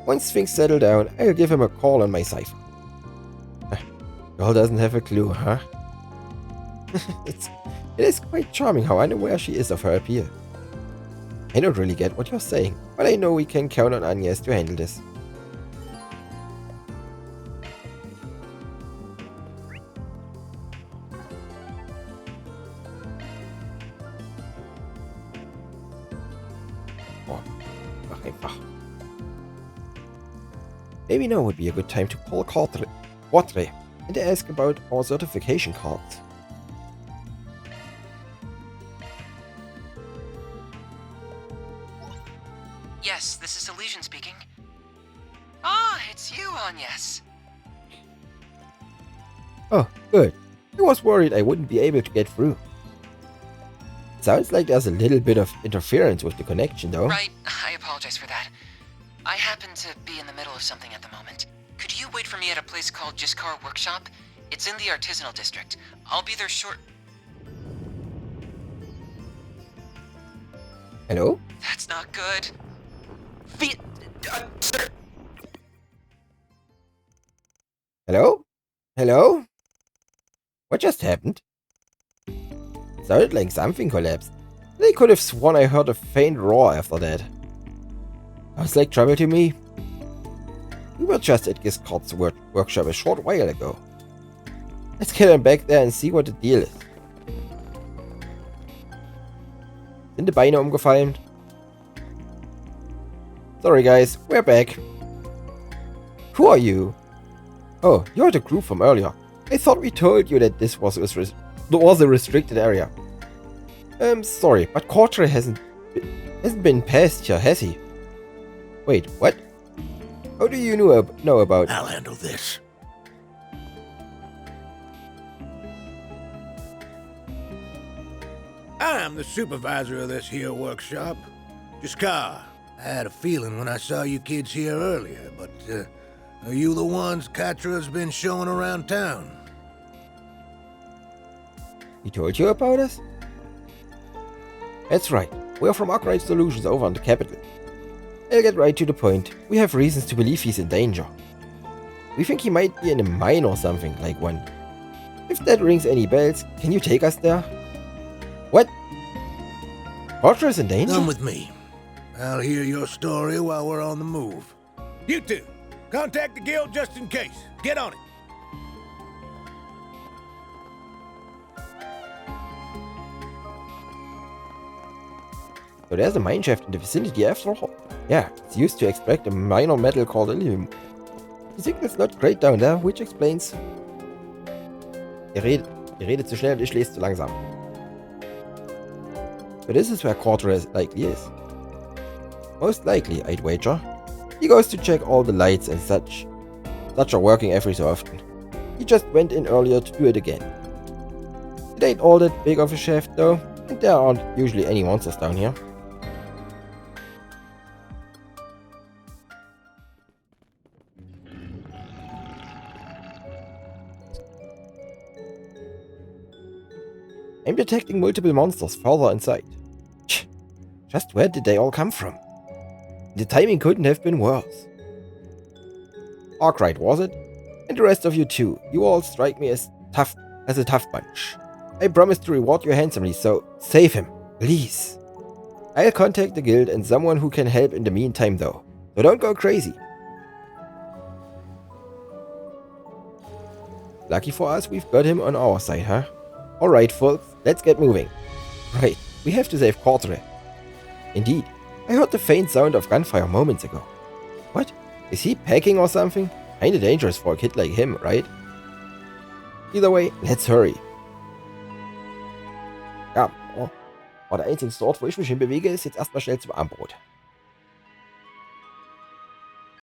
Once things settle down, I'll give him a call on my cipher. Girl doesn't have a clue, huh? It is quite charming how unaware she is of her appeal. I don't really get what you're saying, but I know we can count on Agnes to handle this. Maybe now would be a good time to call Portrait and ask about our certification cards. Yes, this is Elysian speaking. Ah, it's you, Agnes. Oh, good. I was worried I wouldn't be able to get through. Sounds like there's a little bit of interference with the connection, though. Right, I apologize for that. I happen to be in the middle of something at the moment. Could you wait for me at a place called Jiskar Workshop? It's in the artisanal district. I'll be there short. Hello? That's not good. Sir. Hello? Hello? What just happened? Sounded like something collapsed. They could have sworn I heard a faint roar after that. Sounds like trouble to me. We were just at Giscard's workshop a short while ago. Let's get him back there and see what the deal is. Sind die Beine umgefallen? Sorry guys, we're back. Who are you? Oh, you're the group from earlier. I thought we told you that this was a restricted area. Sorry, but Cortre hasn't been past here, has he? Wait, what? How do you know about... I'll handle this. I'm the supervisor of this here workshop. Giscard, I had a feeling when I saw you kids here earlier, but are you the ones Catra's been showing around town? He told you about us? That's right. We're from Arkwright Solutions over in the capital. I'll get right to the point. We have reasons to believe he's in danger. We think he might be in a mine or something like one. If that rings any bells, can you take us there? What? Fortress in danger? Come with me. I'll hear your story while we're on the move. You two, contact the guild just in case. Get on it. So there's a mine shaft in the vicinity after all. Yeah, it's used to extract a minor metal called Ilium. The signal's not great down there, which explains... Ihr redet zu schnell und ich lese zu langsam. So this is where Cortre likely is. Most likely, I'd wager. He goes to check all the lights and such are working every so often. He just went in earlier to do it again. It ain't all that big of a shaft though, and there aren't usually any monsters down here. I'm detecting multiple monsters further inside. Just where did they all come from? The timing couldn't have been worse. Arkwright, was it? And the rest of you too. You all strike me as a tough bunch. I promise to reward you handsomely, so save him, please. I'll contact the guild and someone who can help in the meantime though. So don't go crazy. Lucky for us, we've got him on our side, huh? Alright folks, let's get moving. Right, we have to save Cortre. Indeed, I heard the faint sound of gunfire moments ago. What? Is he packing or something? Kinda dangerous for a kid like him, right? Either way, let's hurry. Ja, der einzige Ort, wo ich mich hinbewege, ist jetzt erstmal schnell zum Abendbrot.